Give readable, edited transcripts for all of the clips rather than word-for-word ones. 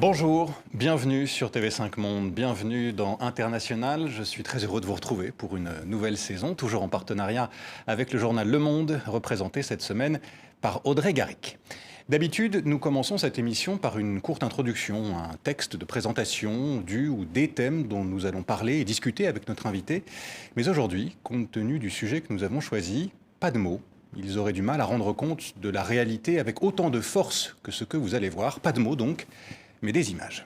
Bonjour, bienvenue sur TV5 Monde, bienvenue dans International. Je suis très heureux de vous retrouver pour une nouvelle saison, toujours en partenariat avec le journal Le Monde, représenté cette semaine par Audrey Garrick. D'habitude, nous commençons cette émission par une courte introduction, un texte de présentation du ou des thèmes dont nous allons parler et discuter avec notre invité. Mais aujourd'hui, compte tenu du sujet que nous avons choisi, pas de mots. Ils auraient du mal à rendre compte de la réalité avec autant de force que ce que vous allez voir. Pas de mots donc, mais des images.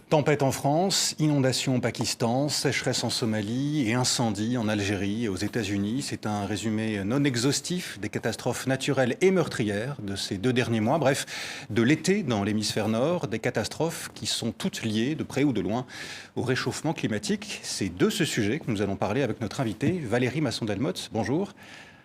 Tempête en France, inondations au Pakistan, sécheresse en Somalie et incendie en Algérie et aux États-Unis. C'est un résumé non exhaustif des catastrophes naturelles et meurtrières de ces 2 derniers mois. Bref, de l'été dans l'hémisphère nord, des catastrophes qui sont toutes liées, de près ou de loin, au réchauffement climatique. C'est de ce sujet que nous allons parler avec notre invitée, Valérie Masson-Delmotte. Bonjour.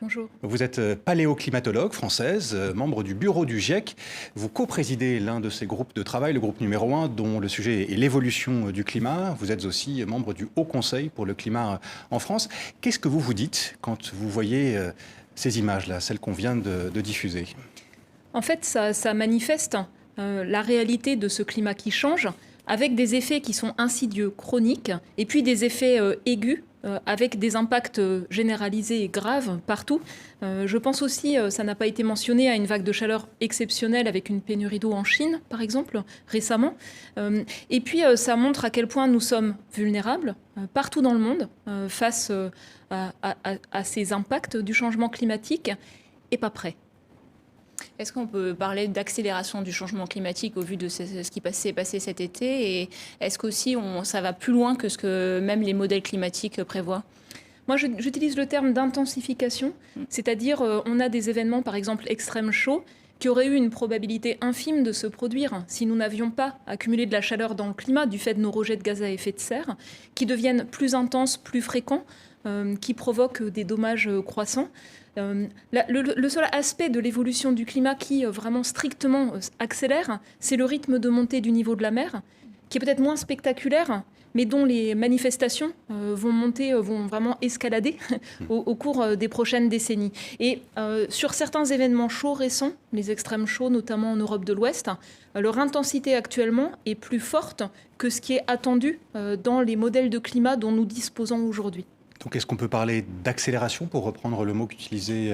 Bonjour. Vous êtes paléoclimatologue française, membre du bureau du GIEC. Vous co-présidez l'un de ces groupes de travail, le groupe numéro 1, dont le sujet est l'évolution du climat. Vous êtes aussi membre du Haut Conseil pour le climat en France. Qu'est-ce que vous vous dites quand vous voyez ces images-là, celles qu'on vient de diffuser? En fait, ça manifeste la réalité de ce climat qui change, avec des effets qui sont insidieux, chroniques, et puis des effets aigus, avec des impacts généralisés et graves partout. Je pense aussi, ça n'a pas été mentionné, à une vague de chaleur exceptionnelle avec une pénurie d'eau en Chine, par exemple, récemment. Et puis, ça montre à quel point nous sommes vulnérables partout dans le monde face à ces impacts du changement climatique et pas prêts. Est-ce qu'on peut parler d'accélération du changement climatique au vu de ce qui s'est passé cet été? Et est-ce qu'aussi ça va plus loin que ce que même les modèles climatiques prévoient? Moi, j'utilise le terme d'intensification, c'est-à-dire on a des événements, par exemple, extrêmes chauds, qui auraient eu une probabilité infime de se produire si nous n'avions pas accumulé de la chaleur dans le climat du fait de nos rejets de gaz à effet de serre, qui deviennent plus intenses, plus fréquents, qui provoquent des dommages croissants. Le seul aspect de l'évolution du climat qui vraiment strictement accélère, c'est le rythme de montée du niveau de la mer, qui est peut-être moins spectaculaire, mais dont les manifestations vont vraiment escalader au cours des prochaines décennies. Et sur certains événements chauds récents, les extrêmes chauds, notamment en Europe de l'Ouest, leur intensité actuellement est plus forte que ce qui est attendu dans les modèles de climat dont nous disposons aujourd'hui. Donc est-ce qu'on peut parler d'accélération, pour reprendre le mot qu'utilisait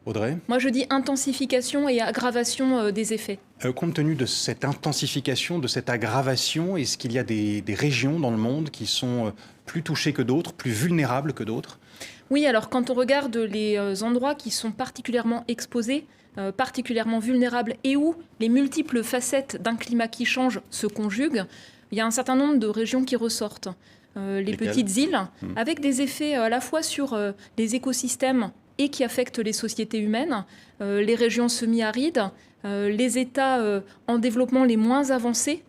Audrey? Moi, je dis intensification et aggravation des effets. Compte tenu de cette intensification, de cette aggravation, est-ce qu'il y a des régions dans le monde qui sont plus touchées que d'autres, plus vulnérables que d'autres? Oui, alors quand on regarde les endroits qui sont particulièrement exposés, particulièrement vulnérables et où les multiples facettes d'un climat qui change se conjuguent, il y a un certain nombre de régions qui ressortent. Les petites îles, avec des effets à la fois sur les écosystèmes et qui affectent les sociétés humaines, les régions semi-arides, les États en développement les moins avancés,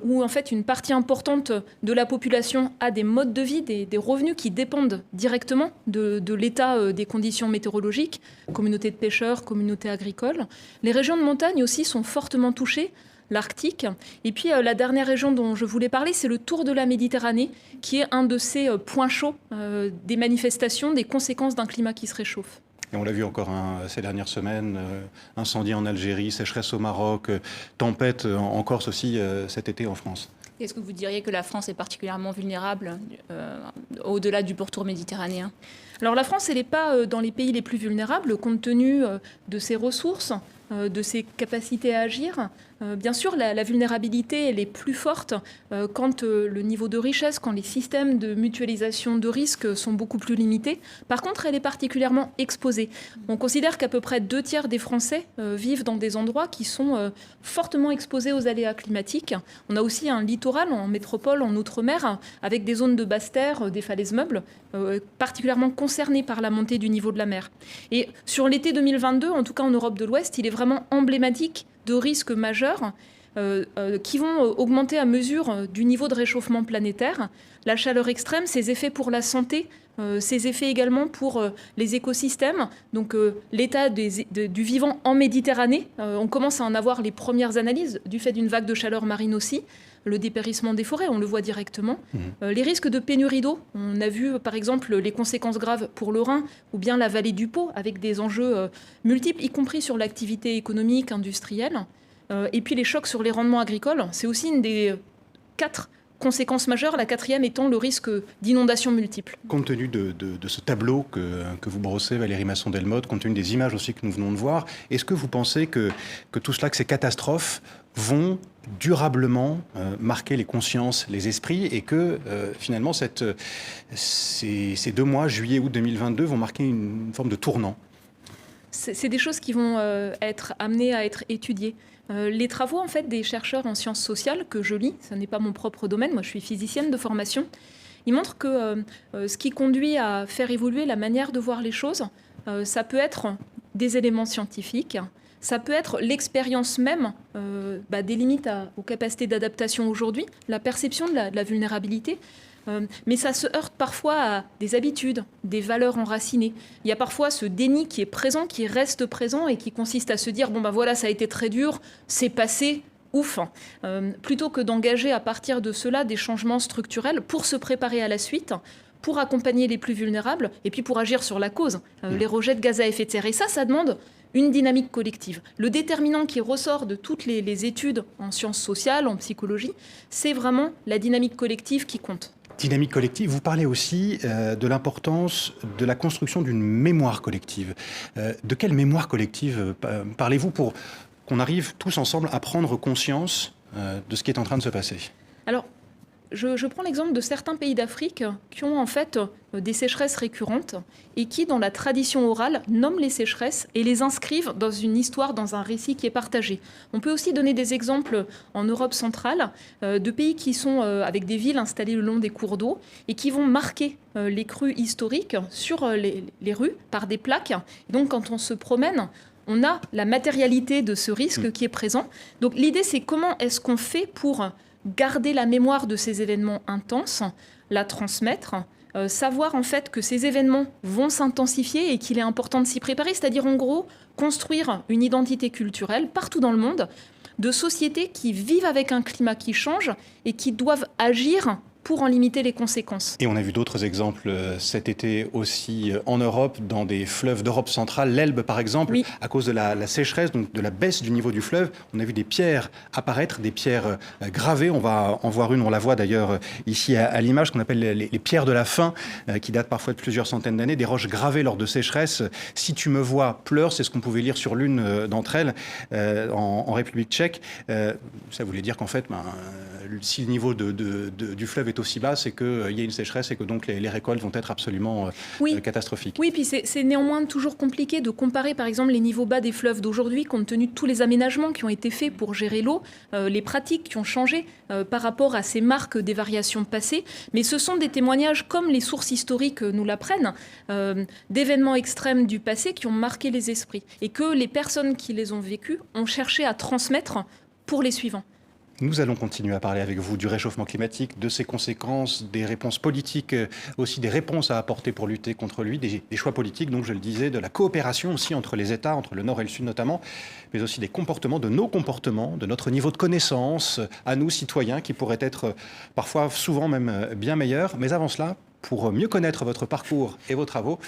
où en fait une partie importante de la population a des modes de vie, des revenus qui dépendent directement de l'état des conditions météorologiques, communautés de pêcheurs, communautés agricoles. Les régions de montagne aussi sont fortement touchées, l'Arctique. Et puis la dernière région dont je voulais parler, c'est le tour de la Méditerranée, qui est un de ces points chauds des manifestations, des conséquences d'un climat qui se réchauffe. Et on l'a vu encore ces dernières semaines, incendie en Algérie, sécheresse au Maroc, tempête en Corse aussi cet été en France. Est-ce que vous diriez que la France est particulièrement vulnérable au-delà du pourtour méditerranéen? Alors la France, elle n'est pas dans les pays les plus vulnérables, compte tenu de ses ressources, de ses capacités à agir. Bien sûr, la vulnérabilité, elle est plus forte quand le niveau de richesse, quand les systèmes de mutualisation de risques sont beaucoup plus limités. Par contre, elle est particulièrement exposée. On considère qu'à peu près 2/3 des Français vivent dans des endroits qui sont fortement exposés aux aléas climatiques. On a aussi un littoral en métropole, en outre-mer, avec des zones de basse terre, des falaises meubles, particulièrement concernées par la montée du niveau de la mer. Et sur l'été 2022, en tout cas en Europe de l'Ouest, il est vraiment emblématique de risques majeurs qui vont augmenter à mesure du niveau de réchauffement planétaire. La chaleur extrême, ses effets pour la santé, ses effets également pour les écosystèmes, donc l'état du vivant en Méditerranée. On commence à en avoir les premières analyses du fait d'une vague de chaleur marine aussi. Le dépérissement des forêts, on le voit directement. Les risques de pénurie d'eau, on a vu par exemple les conséquences graves pour le Rhin ou bien la vallée du Pô avec des enjeux multiples, y compris sur l'activité économique, industrielle. Et puis les chocs sur les rendements agricoles, c'est aussi une des 4 conséquences majeures, la 4e étant le risque d'inondations multiples. Compte tenu de ce tableau que vous brossez, Valérie Masson-Delmotte, compte tenu des images aussi que nous venons de voir, est-ce que vous pensez que tout cela, que ces catastrophes vont durablement marquer les consciences, les esprits, et que finalement ces 2 mois, juillet-août 2022, vont marquer une forme de tournant? C'est des choses qui vont être amenées à être étudiées. Les travaux en fait des chercheurs en sciences sociales que je lis, ce n'est pas mon propre domaine, moi je suis physicienne de formation, ils montrent que ce qui conduit à faire évoluer la manière de voir les choses, ça peut être des éléments scientifiques, ça peut être l'expérience même des limites aux capacités d'adaptation aujourd'hui, la perception de la vulnérabilité. Mais ça se heurte parfois à des habitudes, des valeurs enracinées. Il y a parfois ce déni qui est présent, qui reste présent et qui consiste à se dire « bon ben voilà, ça a été très dur, c'est passé, ouf ». Plutôt que d'engager à partir de cela des changements structurels pour se préparer à la suite, pour accompagner les plus vulnérables et puis pour agir sur la cause, les rejets de gaz à effet de serre. Et ça demande une dynamique collective. Le déterminant qui ressort de toutes les études en sciences sociales, en psychologie, c'est vraiment la dynamique collective qui compte. Dynamique collective, vous parlez aussi de l'importance de la construction d'une mémoire collective. De quelle mémoire collective parlez-vous pour qu'on arrive tous ensemble à prendre conscience de ce qui est en train de se passer? Alors, je prends l'exemple de certains pays d'Afrique qui ont en fait des sécheresses récurrentes et qui, dans la tradition orale, nomment les sécheresses et les inscrivent dans une histoire, dans un récit qui est partagé. On peut aussi donner des exemples en Europe centrale de pays qui sont avec des villes installées le long des cours d'eau et qui vont marquer les crues historiques sur les rues par des plaques. Et donc, quand on se promène, on a la matérialité de ce risque qui est présent. Donc, l'idée, c'est comment est-ce qu'on fait pour garder la mémoire de ces événements intenses, la transmettre, savoir en fait que ces événements vont s'intensifier et qu'il est important de s'y préparer, c'est-à-dire en gros construire une identité culturelle partout dans le monde de sociétés qui vivent avec un climat qui change et qui doivent agir pour en limiter les conséquences. Et on a vu d'autres exemples cet été aussi en Europe, dans des fleuves d'Europe centrale, l'Elbe par exemple, oui. À cause de la sécheresse, donc de la baisse du niveau du fleuve, on a vu des pierres apparaître, des pierres gravées. On va en voir une, on la voit d'ailleurs ici à l'image, qu'on appelle les pierres de la faim, qui datent parfois de plusieurs centaines d'années, des roches gravées lors de sécheresse. Si tu me vois, pleure, c'est ce qu'on pouvait lire sur l'une d'entre elles en République tchèque. Ça voulait dire qu'en fait, si le niveau du fleuve est aussi bas, c'est qu'il y a une sécheresse et que donc les récoltes vont être absolument catastrophiques. Oui, puis c'est néanmoins toujours compliqué de comparer par exemple les niveaux bas des fleuves d'aujourd'hui compte tenu de tous les aménagements qui ont été faits pour gérer l'eau, les pratiques qui ont changé par rapport à ces marques des variations passées. Mais ce sont des témoignages, comme les sources historiques nous l'apprennent, d'événements extrêmes du passé qui ont marqué les esprits et que les personnes qui les ont vécus ont cherché à transmettre pour les suivants. Nous allons continuer à parler avec vous du réchauffement climatique, de ses conséquences, des réponses politiques, aussi des réponses à apporter pour lutter contre lui, des choix politiques, donc je le disais, de la coopération aussi entre les États, entre le Nord et le Sud notamment, mais aussi des comportements, de nos comportements, de notre niveau de connaissance, à nous citoyens, qui pourraient être parfois, souvent même bien meilleurs. Mais avant cela, pour mieux connaître votre parcours et vos travaux,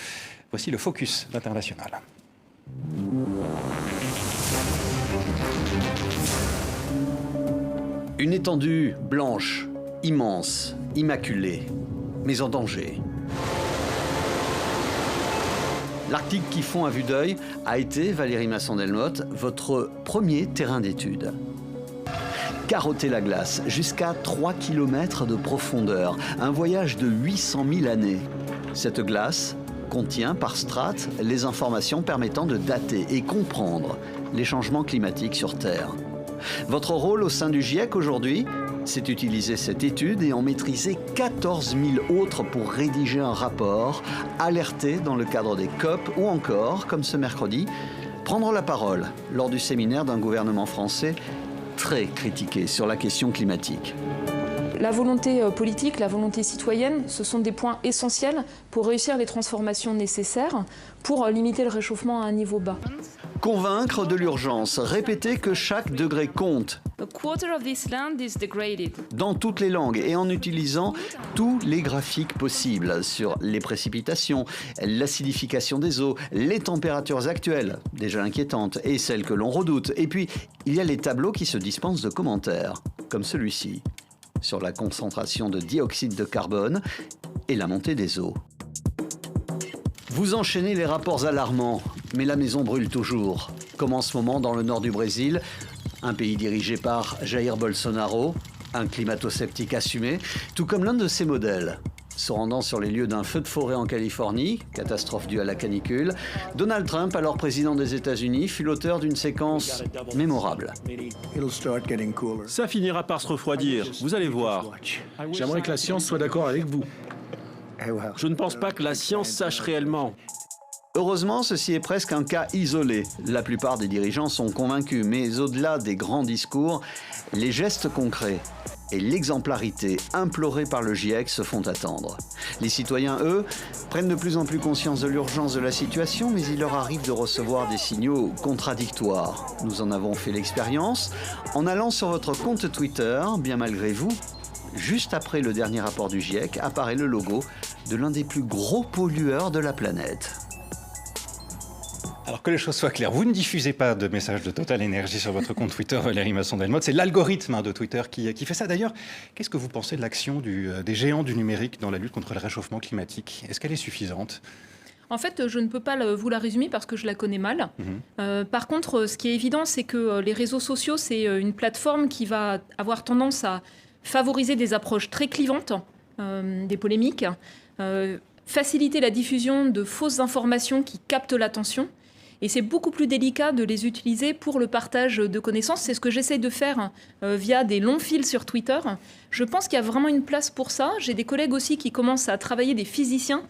voici le Focus d'International. Une étendue blanche, immense, immaculée, mais en danger. L'Arctique qui fond à vue d'œil a été, Valérie Masson-Delmotte, votre premier terrain d'étude. carotter la glace jusqu'à 3 km de profondeur, un voyage de 800 000 années. Cette glace contient par strates les informations permettant de dater et comprendre les changements climatiques sur Terre. Votre rôle au sein du GIEC aujourd'hui, c'est utiliser cette étude et en maîtriser 14 000 autres pour rédiger un rapport, alerter dans le cadre des COP ou encore, comme ce mercredi, prendre la parole lors du séminaire d'un gouvernement français très critiqué sur la question climatique. La volonté politique, la volonté citoyenne, ce sont des points essentiels pour réussir les transformations nécessaires pour limiter le réchauffement à un niveau bas. Convaincre de l'urgence, répéter que chaque degré compte. A quarter of this land is degraded. Dans toutes les langues et en utilisant tous les graphiques possibles sur les précipitations, l'acidification des eaux, les températures actuelles, déjà inquiétantes, et celles que l'on redoute. Et puis, il y a les tableaux qui se dispensent de commentaires, comme celui-ci, sur la concentration de dioxyde de carbone et la montée des eaux. Vous enchaînez les rapports alarmants, mais la maison brûle toujours. Comme en ce moment dans le nord du Brésil, un pays dirigé par Jair Bolsonaro, un climato-sceptique assumé, tout comme l'un de ses modèles. Se rendant sur les lieux d'un feu de forêt en Californie, catastrophe due à la canicule, Donald Trump, alors président des États-Unis, fut l'auteur d'une séquence mémorable. Ça finira par se refroidir, vous allez voir. J'aimerais que la science soit d'accord avec vous. Je ne pense pas que la science sache réellement. Heureusement, ceci est presque un cas isolé. La plupart des dirigeants sont convaincus, mais au-delà des grands discours, les gestes concrets et l'exemplarité implorée par le GIEC se font attendre. Les citoyens, eux, prennent de plus en plus conscience de l'urgence de la situation, mais il leur arrive de recevoir des signaux contradictoires. Nous en avons fait l'expérience en allant sur votre compte Twitter, bien malgré vous. Juste après le dernier rapport du GIEC, apparaît le logo de l'un des plus gros pollueurs de la planète. Alors que les choses soient claires, vous ne diffusez pas de messages de Total Energy sur votre compte Twitter, Valérie Masson-Delmotte. C'est l'algorithme de Twitter qui fait ça. D'ailleurs, qu'est-ce que vous pensez de l'action des géants du numérique dans la lutte contre le réchauffement climatique? Est-ce qu'elle est suffisante? En fait, je ne peux pas vous la résumer parce que je la connais mal. Par contre, ce qui est évident, c'est que les réseaux sociaux, c'est une plateforme qui va avoir tendance à favoriser des approches très clivantes, des polémiques, faciliter la diffusion de fausses informations qui captent l'attention. Et c'est beaucoup plus délicat de les utiliser pour le partage de connaissances. C'est ce que j'essaie de faire via des longs fils sur Twitter. Je pense qu'il y a vraiment une place pour ça. J'ai des collègues aussi qui commencent à travailler, des physiciens,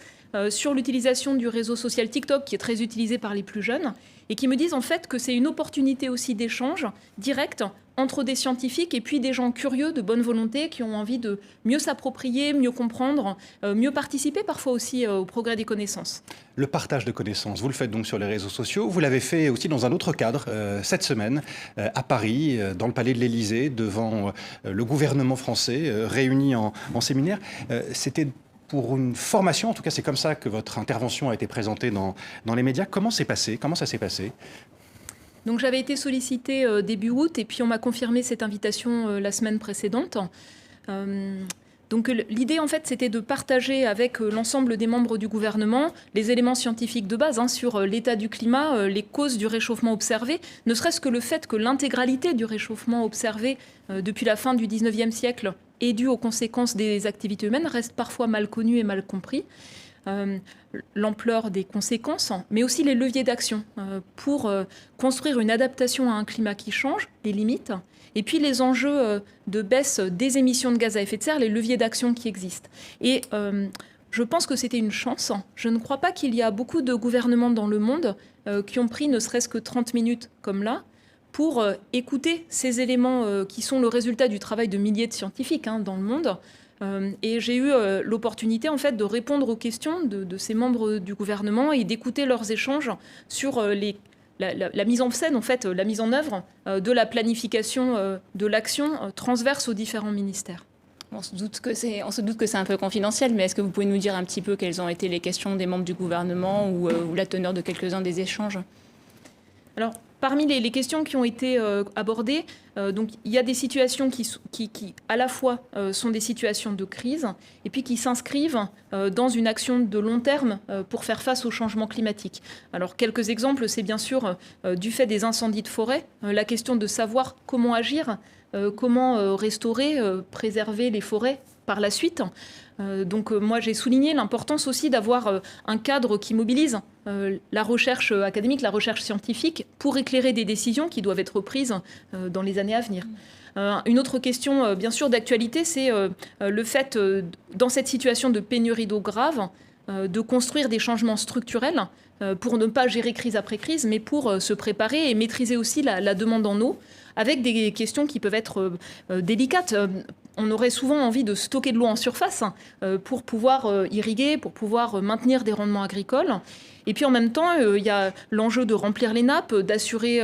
sur l'utilisation du réseau social TikTok, qui est très utilisé par les plus jeunes, et qui me disent en fait que c'est une opportunité aussi d'échange direct entre des scientifiques et puis des gens curieux, de bonne volonté, qui ont envie de mieux s'approprier, mieux comprendre, mieux participer parfois aussi au progrès des connaissances. Le partage de connaissances, vous le faites donc sur les réseaux sociaux. Vous l'avez fait aussi dans un autre cadre, cette semaine, à Paris, dans le palais de l'Élysée, devant le gouvernement français, réuni en séminaire. C'était pour une formation, en tout cas c'est comme ça que votre intervention a été présentée dans les médias. Comment ça s'est passé? Donc j'avais été sollicitée début août et puis on m'a confirmé cette invitation la semaine précédente. Donc l'idée en fait c'était de partager avec l'ensemble des membres du gouvernement les éléments scientifiques de base sur l'état du climat, les causes du réchauffement observé, ne serait-ce que le fait que l'intégralité du réchauffement observé depuis la fin du 19e siècle est due aux conséquences des activités humaines reste parfois mal connu et mal compris. L'ampleur des conséquences, mais aussi les leviers d'action pour construire une adaptation à un climat qui change, les limites, et puis les enjeux de baisse des émissions de gaz à effet de serre, les leviers d'action qui existent. Et je pense que c'était une chance. Je ne crois pas qu'il y a beaucoup de gouvernements dans le monde qui ont pris ne serait-ce que 30 minutes comme là pour écouter ces éléments qui sont le résultat du travail de milliers de scientifiques dans le monde. Et j'ai eu l'opportunité en fait de répondre aux questions de ces membres du gouvernement et d'écouter leurs échanges sur la mise en scène, en fait, la mise en œuvre de la planification de l'action transverse aux différents ministères. On se doute que c'est un peu confidentiel, mais est-ce que vous pouvez nous dire un petit peu quelles ont été les questions des membres du gouvernement ou la teneur de quelques-uns des échanges? Alors, parmi les questions qui ont été abordées, donc, il y a des situations qui à la fois sont des situations de crise et puis qui s'inscrivent dans une action de long terme pour faire face au changement climatique. Alors, quelques exemples, c'est bien sûr du fait des incendies de forêt, la question de savoir comment agir comment restaurer, préserver les forêts par la suite. Donc moi j'ai souligné l'importance aussi d'avoir un cadre qui mobilise la recherche académique, la recherche scientifique pour éclairer des décisions qui doivent être prises dans les années à venir. Une autre question bien sûr d'actualité, c'est le fait dans cette situation de pénurie d'eau grave de construire des changements structurels pour ne pas gérer crise après crise, mais pour se préparer et maîtriser aussi la demande en eau, avec des questions qui peuvent être délicates. On aurait souvent envie de stocker de l'eau en surface pour pouvoir irriguer, pour pouvoir maintenir des rendements agricoles. Et puis en même temps, il y a l'enjeu de remplir les nappes, d'assurer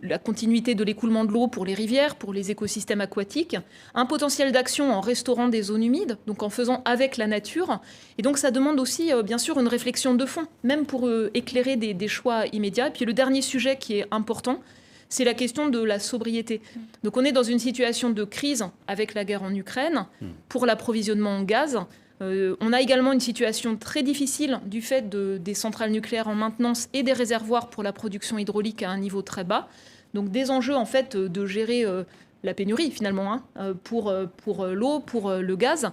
la continuité de l'écoulement de l'eau pour les rivières, pour les écosystèmes aquatiques, un potentiel d'action en restaurant des zones humides, donc en faisant avec la nature. Et donc ça demande aussi bien sûr une réflexion de fond, même pour éclairer des choix immédiats. Et puis le dernier sujet qui est important, c'est la question de la sobriété. Donc on est dans une situation de crise avec la guerre en Ukraine pour l'approvisionnement en gaz. On a également une situation très difficile du fait des centrales nucléaires en maintenance et des réservoirs pour la production hydraulique à un niveau très bas. Donc des enjeux en fait de gérer la pénurie finalement pour l'eau, pour le gaz.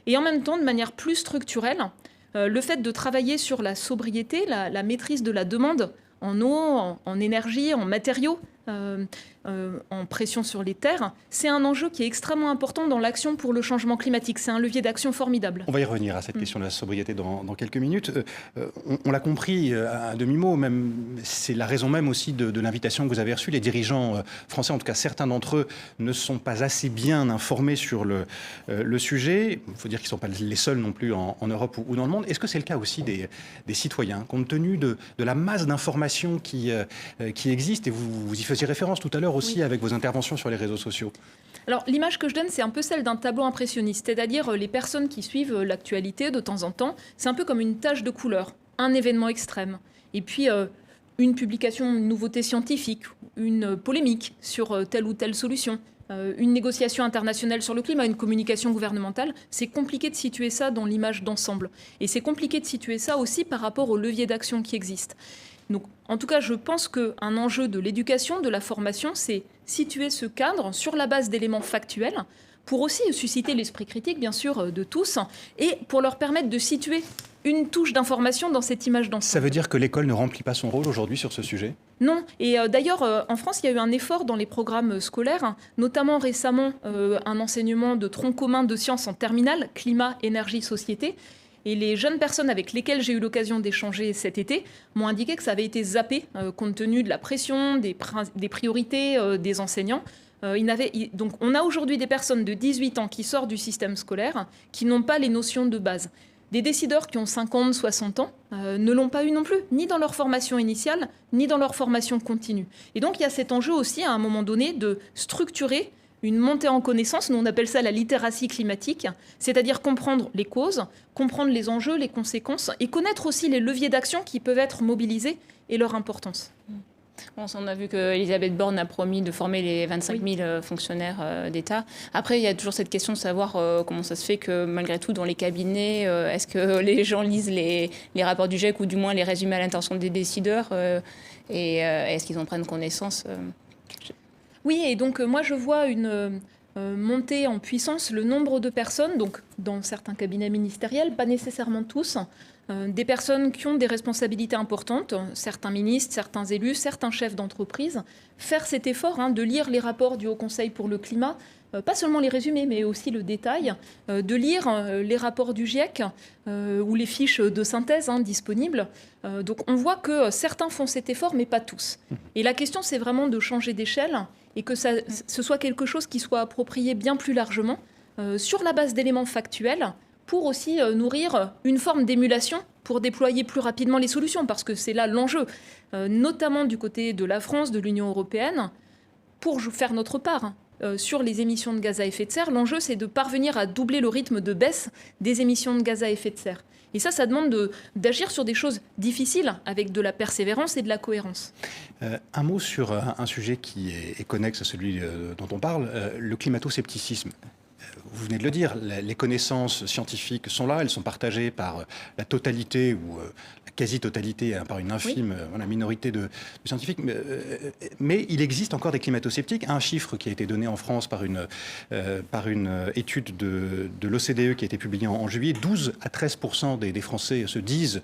Et en même temps, de manière plus structurelle, le fait de travailler sur la sobriété, la maîtrise de la demande en eau, en énergie, en matériaux, en pression sur les terres, c'est un enjeu qui est extrêmement important dans l'action pour le changement climatique. C'est un levier d'action formidable. On va y revenir à cette question de la sobriété dans quelques minutes. On l'a compris à demi-mot, même c'est la raison même aussi de l'invitation que vous avez reçue. Les dirigeants français, en tout cas certains d'entre eux, ne sont pas assez bien informés sur le sujet. Il faut dire qu'ils ne sont pas les seuls non plus en Europe ou dans le monde. Est-ce que c'est le cas aussi des citoyens, compte tenu de la masse d'informations qui existe, et vous y faisiez référence tout à l'heure aussi avec vos interventions sur les réseaux sociaux? Alors l'image que je donne, c'est un peu celle d'un tableau impressionniste, c'est-à-dire les personnes qui suivent l'actualité de temps en temps, c'est un peu comme une tache de couleur, un événement extrême, et puis une publication, une nouveauté scientifique, une polémique sur telle ou telle solution, une négociation internationale sur le climat, une communication gouvernementale. C'est compliqué de situer ça dans l'image d'ensemble, et c'est compliqué de situer ça aussi par rapport aux leviers d'action qui existent. Donc, en tout cas, je pense qu'un enjeu de l'éducation, de la formation, c'est situer ce cadre sur la base d'éléments factuels pour aussi susciter l'esprit critique, bien sûr, de tous, et pour leur permettre de situer une touche d'information dans cette image d'ensemble. Ça veut dire que l'école ne remplit pas son rôle aujourd'hui sur ce sujet? Non. Et d'ailleurs, en France, il y a eu un effort dans les programmes scolaires, notamment récemment un enseignement de tronc commun de sciences en terminale, climat, énergie, société. Et les jeunes personnes avec lesquelles j'ai eu l'occasion d'échanger cet été m'ont indiqué que ça avait été zappé compte tenu de la pression, des priorités des enseignants. Donc on a aujourd'hui des personnes de 18 ans qui sortent du système scolaire qui n'ont pas les notions de base. Des décideurs qui ont 50, 60 ans ne l'ont pas eu non plus, ni dans leur formation initiale, ni dans leur formation continue. Et donc il y a cet enjeu aussi à un moment donné de structurer une montée en connaissance, nous on appelle ça la littératie climatique, c'est-à-dire comprendre les causes, comprendre les enjeux, les conséquences, et connaître aussi les leviers d'action qui peuvent être mobilisés et leur importance. Bon, on a vu qu'Elisabeth Borne a promis de former les 25 000 fonctionnaires d'État. Après, il y a toujours cette question de savoir comment ça se fait que malgré tout, dans les cabinets, est-ce que les gens lisent les rapports du GIEC ou du moins les résumés à l'intention des décideurs et est-ce qu'ils en prennent connaissance Oui, et donc moi je vois une montée en puissance, le nombre de personnes, donc dans certains cabinets ministériels, pas nécessairement tous, des personnes qui ont des responsabilités importantes, certains ministres, certains élus, certains chefs d'entreprise, faire cet effort de lire les rapports du Haut Conseil pour le climat, pas seulement les résumés, mais aussi le détail, de lire les rapports du GIEC ou les fiches de synthèse disponibles. Donc on voit que certains font cet effort, mais pas tous. Et la question, c'est vraiment de changer d'échelle et que ce soit quelque chose qui soit approprié bien plus largement sur la base d'éléments factuels pour aussi nourrir une forme d'émulation pour déployer plus rapidement les solutions, parce que c'est là l'enjeu, notamment du côté de la France, de l'Union européenne, pour faire notre part. Sur les émissions de gaz à effet de serre, l'enjeu, c'est de parvenir à doubler le rythme de baisse des émissions de gaz à effet de serre. Et ça demande d'agir sur des choses difficiles avec de la persévérance et de la cohérence. Un mot sur un sujet qui est connexe à celui dont on parle, le climato-scepticisme. Vous venez de le dire, les connaissances scientifiques sont là, elles sont partagées par la totalité ou la quasi-totalité, par une infime minorité de scientifiques. Mais il existe encore des climato-sceptiques. Un chiffre qui a été donné en France par une étude de l'OCDE qui a été publiée en juillet, 12 à 13% des Français se disent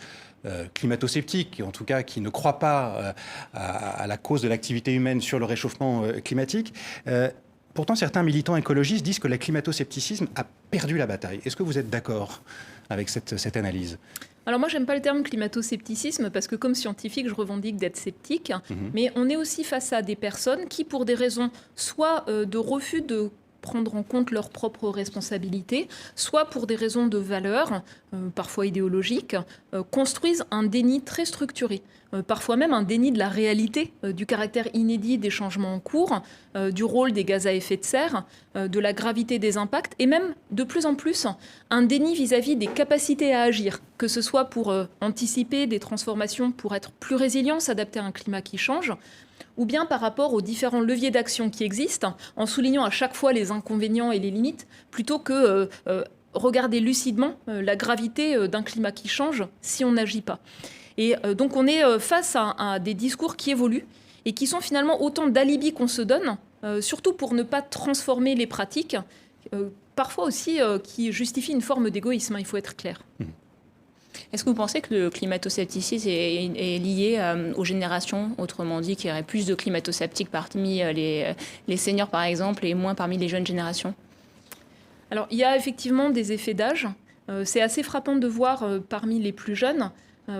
climato-sceptiques, en tout cas qui ne croient pas à la cause de l'activité humaine sur le réchauffement climatique. Pourtant, certains militants écologistes disent que le climato-scepticisme a perdu la bataille. Est-ce que vous êtes d'accord avec cette analyse ? Alors moi, j'aime pas le terme climato-scepticisme parce que comme scientifique, je revendique d'être sceptique. Mais on est aussi face à des personnes qui, pour des raisons soit de refus de prendre en compte leurs propres responsabilités, soit pour des raisons de valeur, parfois idéologiques, construisent un déni très structuré. Parfois même un déni de la réalité, du caractère inédit des changements en cours, du rôle des gaz à effet de serre, de la gravité des impacts, et même de plus en plus un déni vis-à-vis des capacités à agir, que ce soit pour anticiper des transformations, pour être plus résilient, s'adapter à un climat qui change, ou bien par rapport aux différents leviers d'action qui existent, en soulignant à chaque fois les inconvénients et les limites, plutôt que regarder lucidement la gravité d'un climat qui change si on n'agit pas. Et donc on est face à des discours qui évoluent et qui sont finalement autant d'alibis qu'on se donne, surtout pour ne pas transformer les pratiques, parfois aussi qui justifient une forme d'égoïsme, il faut être clair. Est-ce que vous pensez que le climato-scepticisme est lié aux générations, autrement dit, qu'il y aurait plus de climato-sceptiques parmi les seniors, par exemple, et moins parmi les jeunes générations ? Alors, il y a effectivement des effets d'âge. C'est assez frappant de voir parmi les plus jeunes,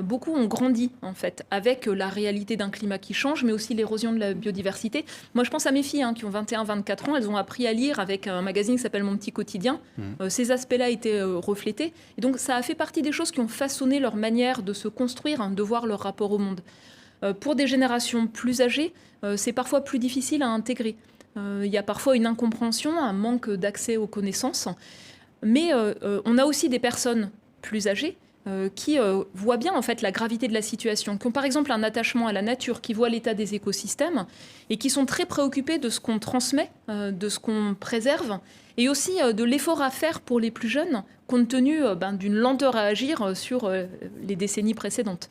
beaucoup ont grandi, en fait, avec la réalité d'un climat qui change, mais aussi l'érosion de la biodiversité. Moi, je pense à mes filles qui ont 21-24 ans. Elles ont appris à lire avec un magazine qui s'appelle Mon Petit Quotidien. Ces aspects-là étaient reflétés. Et donc, ça a fait partie des choses qui ont façonné leur manière de se construire, de voir leur rapport au monde. Pour des générations plus âgées, c'est parfois plus difficile à intégrer. Il y a parfois une incompréhension, un manque d'accès aux connaissances. Mais on a aussi des personnes plus âgées qui voient bien en fait la gravité de la situation, qui ont par exemple un attachement à la nature, qui voient l'état des écosystèmes et qui sont très préoccupés de ce qu'on transmet, de ce qu'on préserve et aussi de l'effort à faire pour les plus jeunes compte tenu d'une lenteur à agir sur les décennies précédentes.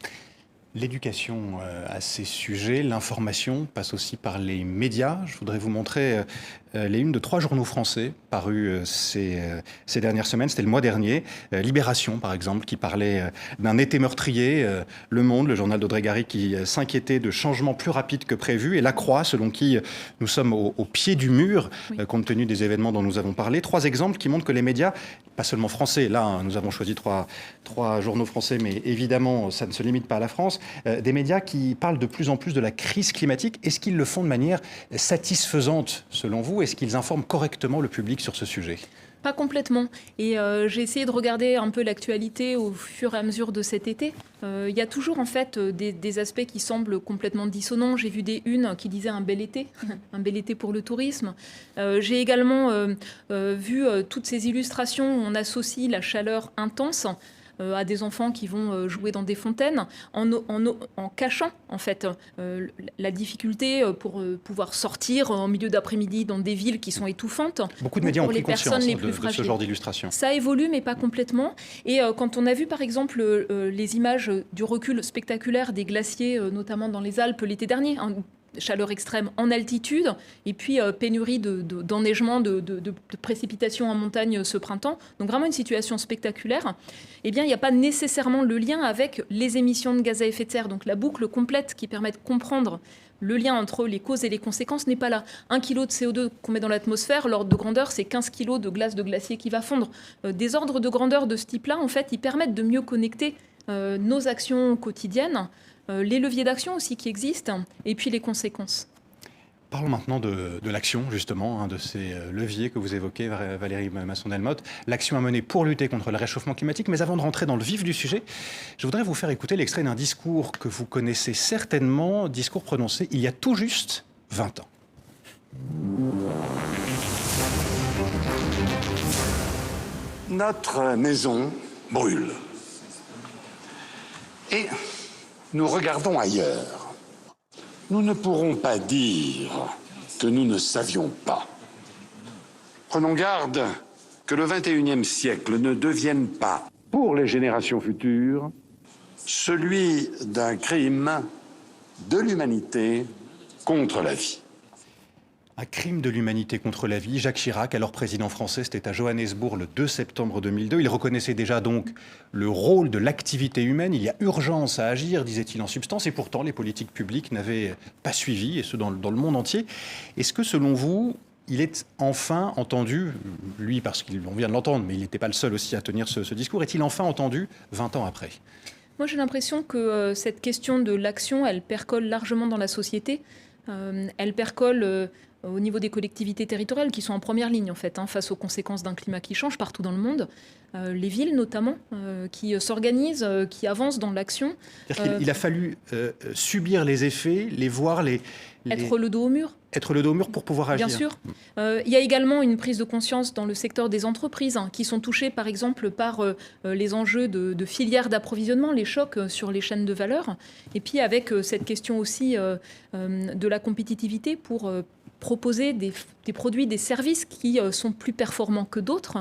L'éducation à ces sujets, l'information passe aussi par les médias. Je voudrais vous montrer les unes de 3 journaux français parus ces dernières semaines. C'était le mois dernier. Libération, par exemple, qui parlait d'un été meurtrier. Le Monde, le journal d'Audrey Gary, qui s'inquiétait de changements plus rapides que prévu. Et La Croix, selon qui nous sommes au pied du mur, compte tenu des événements dont nous avons parlé. 3 exemples qui montrent que les médias, pas seulement français, là, nous avons choisi trois journaux français, mais évidemment, ça ne se limite pas à la France, des médias qui parlent de plus en plus de la crise climatique. Est-ce qu'ils le font de manière satisfaisante, selon vous ? Est-ce qu'ils informent correctement le public sur ce sujet ? Pas complètement. Et j'ai essayé de regarder un peu l'actualité au fur et à mesure de cet été. Il y a toujours en fait des aspects qui semblent complètement dissonants. J'ai vu des unes qui disaient un bel été pour le tourisme. J'ai également vu toutes ces illustrations où on associe la chaleur intense à des enfants qui vont jouer dans des fontaines, en cachant en fait la difficulté pour pouvoir sortir en milieu d'après-midi dans des villes qui sont étouffantes. Beaucoup de médias ont pris conscience de ce genre d'illustration. Ça évolue, mais pas complètement. Et quand on a vu par exemple les images du recul spectaculaire des glaciers, notamment dans les Alpes l'été dernier, chaleur extrême en altitude, et puis pénurie d'enneigement, de précipitations en montagne ce printemps. Donc vraiment une situation spectaculaire. Eh bien, il n'y a pas nécessairement le lien avec les émissions de gaz à effet de serre. Donc la boucle complète qui permet de comprendre le lien entre les causes et les conséquences n'est pas là. 1 kg de CO2 qu'on met dans l'atmosphère, l'ordre de grandeur, c'est 15 kg de glace de glacier qui va fondre. Des ordres de grandeur de ce type-là, en fait, ils permettent de mieux connecter nos actions quotidiennes, les leviers d'action aussi qui existent, et puis les conséquences. Parlons maintenant de l'action, justement, de ces leviers que vous évoquez, Valérie Masson-Delmotte. L'action à mener pour lutter contre le réchauffement climatique. Mais avant de rentrer dans le vif du sujet, je voudrais vous faire écouter l'extrait d'un discours que vous connaissez certainement, discours prononcé il y a tout juste 20 ans. Notre maison brûle. Et nous regardons ailleurs. Nous ne pourrons pas dire que nous ne savions pas. Prenons garde que le XXIe siècle ne devienne pas, pour les générations futures, celui d'un crime de l'humanité contre la vie. Un crime de l'humanité contre la vie. Jacques Chirac, alors président français, c'était à Johannesburg le 2 septembre 2002. Il reconnaissait déjà donc le rôle de l'activité humaine. Il y a urgence à agir, disait-il en substance, et pourtant les politiques publiques n'avaient pas suivi, et ce dans le monde entier. Est-ce que selon vous, il est enfin entendu, lui parce qu'on vient de l'entendre, mais il n'était pas le seul aussi à tenir ce discours, est-il enfin entendu 20 ans après ? Moi, j'ai l'impression que cette question de l'action, elle percole largement dans la société. Elle percole au niveau des collectivités territoriales qui sont en première ligne, en fait, face aux conséquences d'un climat qui change partout dans le monde. Les villes, notamment, qui s'organisent, qui avancent dans l'action. Il a fallu subir les effets, les voir, être le dos au mur. Être le dos au mur pour pouvoir agir. Bien sûr. Il y a également une prise de conscience dans le secteur des entreprises qui sont touchées, par exemple, par les enjeux de filières d'approvisionnement, les chocs sur les chaînes de valeur. Et puis avec cette question aussi de la compétitivité pour proposer des produits, des services qui sont plus performants que d'autres.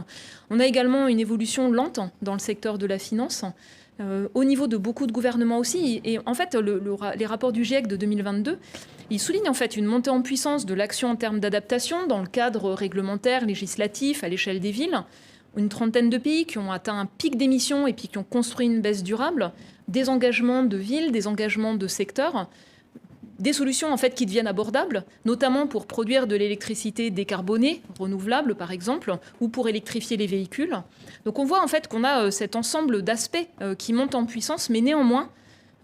On a également une évolution lente dans le secteur de la finance. Au niveau de beaucoup de gouvernements aussi. Et en fait, les rapports du GIEC de 2022, ils soulignent en fait une montée en puissance de l'action en termes d'adaptation dans le cadre réglementaire, législatif, à l'échelle des villes. Une trentaine de pays qui ont atteint un pic d'émissions et puis qui ont construit une baisse durable. Des engagements de villes, des engagements de secteurs. Des solutions en fait qui deviennent abordables, notamment pour produire de l'électricité décarbonée, renouvelable par exemple, ou pour électrifier les véhicules. Donc on voit en fait qu'on a cet ensemble d'aspects qui montent en puissance, mais néanmoins,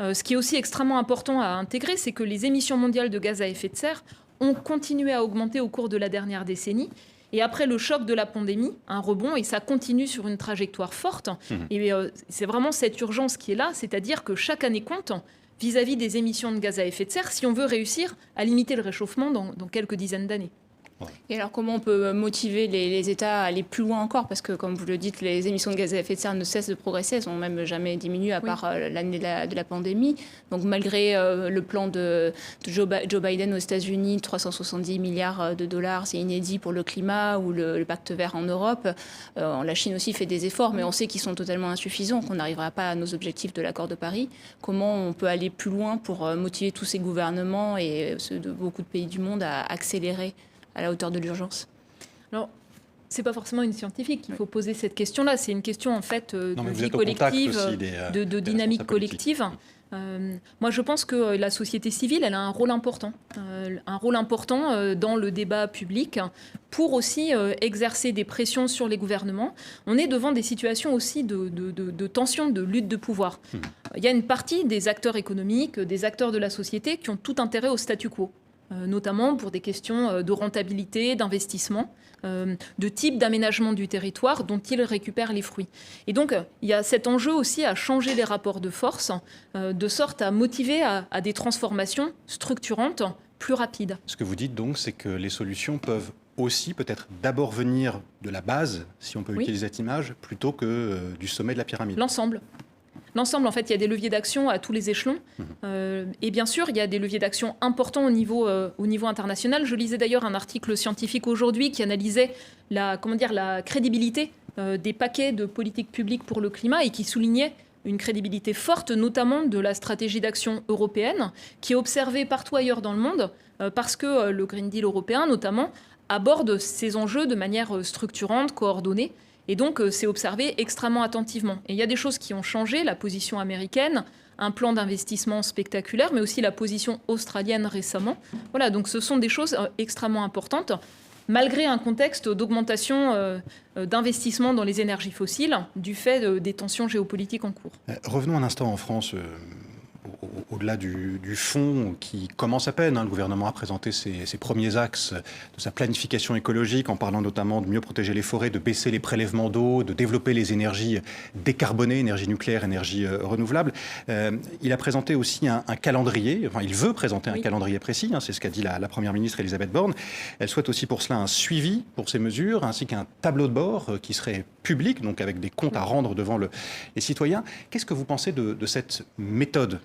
ce qui est aussi extrêmement important à intégrer, c'est que les émissions mondiales de gaz à effet de serre ont continué à augmenter au cours de la dernière décennie. Et après le choc de la pandémie, un rebond, et ça continue sur une trajectoire forte. Et c'est vraiment cette urgence qui est là, c'est-à-dire que chaque année compte vis-à-vis des émissions de gaz à effet de serre si on veut réussir à limiter le réchauffement dans quelques dizaines d'années. Et alors comment on peut motiver les États à aller plus loin encore ? Parce que comme vous le dites, les émissions de gaz à effet de serre ne cessent de progresser, elles n'ont même jamais diminué à part l'année de la pandémie. Donc malgré le plan de Joe Biden aux États-Unis, 370 milliards de dollars, c'est inédit pour le climat, ou le pacte vert en Europe. La Chine aussi fait des efforts, mais on sait qu'ils sont totalement insuffisants, qu'on n'arrivera pas à nos objectifs de l'accord de Paris. Comment on peut aller plus loin pour motiver tous ces gouvernements et ceux de beaucoup de pays du monde à accélérer à la hauteur de l'urgence? Alors, c'est pas forcément une scientifique qu'il faut poser cette question-là. C'est une question en fait de vie collective, de dynamique collective. Moi, je pense que la société civile, elle a un rôle important dans le débat public pour aussi exercer des pressions sur les gouvernements. On est devant des situations aussi de tension, de lutte de pouvoir. Il y a une partie des acteurs économiques, des acteurs de la société qui ont tout intérêt au statu quo. Notamment pour des questions de rentabilité, d'investissement, de type d'aménagement du territoire dont ils récupèrent les fruits. Et donc, il y a cet enjeu aussi à changer les rapports de force, de sorte à motiver à des transformations structurantes plus rapides. Ce que vous dites donc, c'est que les solutions peuvent aussi peut-être d'abord venir de la base, si on peut utiliser cette image, plutôt que du sommet de la pyramide. L'ensemble, en fait, il y a des leviers d'action à tous les échelons. Et bien sûr, il y a des leviers d'action importants au niveau international. Je lisais d'ailleurs un article scientifique aujourd'hui qui analysait la crédibilité des paquets de politiques publiques pour le climat et qui soulignait une crédibilité forte, notamment de la stratégie d'action européenne, qui est observée partout ailleurs dans le monde, parce que le Green Deal européen, notamment, aborde ces enjeux de manière structurante, coordonnée. Et donc, c'est observé extrêmement attentivement. Et il y a des choses qui ont changé, la position américaine, un plan d'investissement spectaculaire, mais aussi la position australienne récemment. Voilà, donc ce sont des choses extrêmement importantes, malgré un contexte d'augmentation d'investissement dans les énergies fossiles, du fait des tensions géopolitiques en cours. Revenons un instant en France. Au-delà du fond qui commence à peine, le gouvernement a présenté ses premiers axes de sa planification écologique en parlant notamment de mieux protéger les forêts, de baisser les prélèvements d'eau, de développer les énergies décarbonées, énergie nucléaire, énergie renouvelable. Il a présenté aussi un calendrier, enfin il veut présenter un calendrier précis, c'est ce qu'a dit la Première ministre Elisabeth Borne. Elle souhaite aussi pour cela un suivi pour ces mesures, ainsi qu'un tableau de bord qui serait public, donc avec des comptes à rendre devant les citoyens. Qu'est-ce que vous pensez de cette méthode ?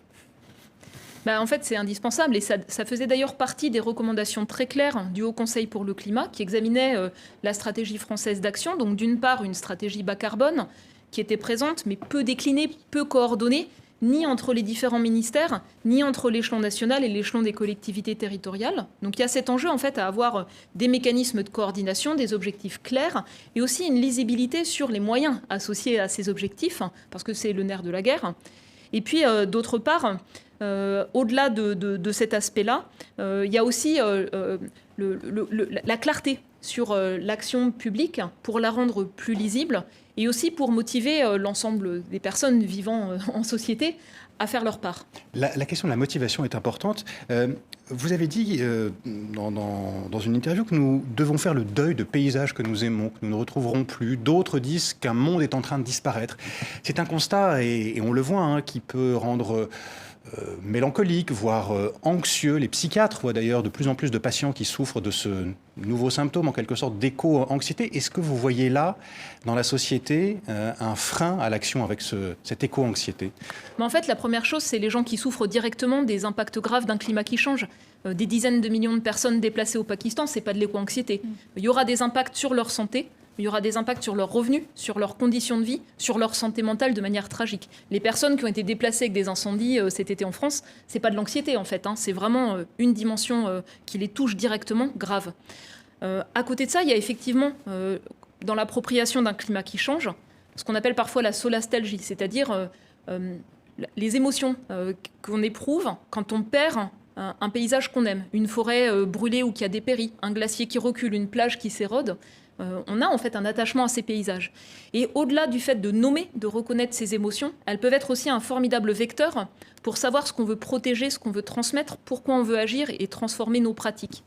En fait, c'est indispensable et ça faisait d'ailleurs partie des recommandations très claires du Haut Conseil pour le climat qui examinait la stratégie française d'action. Donc d'une part, une stratégie bas carbone qui était présente mais peu déclinée, peu coordonnée, ni entre les différents ministères, ni entre l'échelon national et l'échelon des collectivités territoriales. Donc il y a cet enjeu en fait à avoir des mécanismes de coordination, des objectifs clairs et aussi une lisibilité sur les moyens associés à ces objectifs, parce que c'est le nerf de la guerre. Et puis d'autre part, au-delà de cet aspect-là, il y a aussi la clarté sur l'action publique pour la rendre plus lisible et aussi pour motiver l'ensemble des personnes vivant en société à faire leur part. La question de la motivation est importante. Vous avez dit dans une interview que nous devons faire le deuil de paysages que nous aimons, que nous ne retrouverons plus. D'autres disent qu'un monde est en train de disparaître. C'est un constat, et on le voit, qui peut rendre mélancolique, voire anxieux. Les psychiatres voient d'ailleurs de plus en plus de patients qui souffrent de ce nouveau symptôme, en quelque sorte d'éco-anxiété. Est-ce que vous voyez là, dans la société, un frein à l'action avec cette éco-anxiété ? Mais en fait, la première chose, c'est les gens qui souffrent directement des impacts graves d'un climat qui change. Des dizaines de millions de personnes déplacées au Pakistan, ce n'est pas de l'éco-anxiété. Il y aura des impacts sur leur santé, il y aura des impacts sur leurs revenus, sur leurs conditions de vie, sur leur santé mentale de manière tragique. Les personnes qui ont été déplacées avec des incendies cet été en France, ce n'est pas de l'anxiété en fait, c'est vraiment une dimension qui les touche directement, grave. À côté de ça, il y a effectivement, dans l'appropriation d'un climat qui change, ce qu'on appelle parfois la solastalgie, c'est-à-dire les émotions qu'on éprouve quand on perd un paysage qu'on aime, une forêt brûlée ou qui a dépéri, un glacier qui recule, une plage qui s'érode. On a en fait un attachement à ces paysages. Et au-delà du fait de nommer, de reconnaître ces émotions, elles peuvent être aussi un formidable vecteur pour savoir ce qu'on veut protéger, ce qu'on veut transmettre, pourquoi on veut agir et transformer nos pratiques.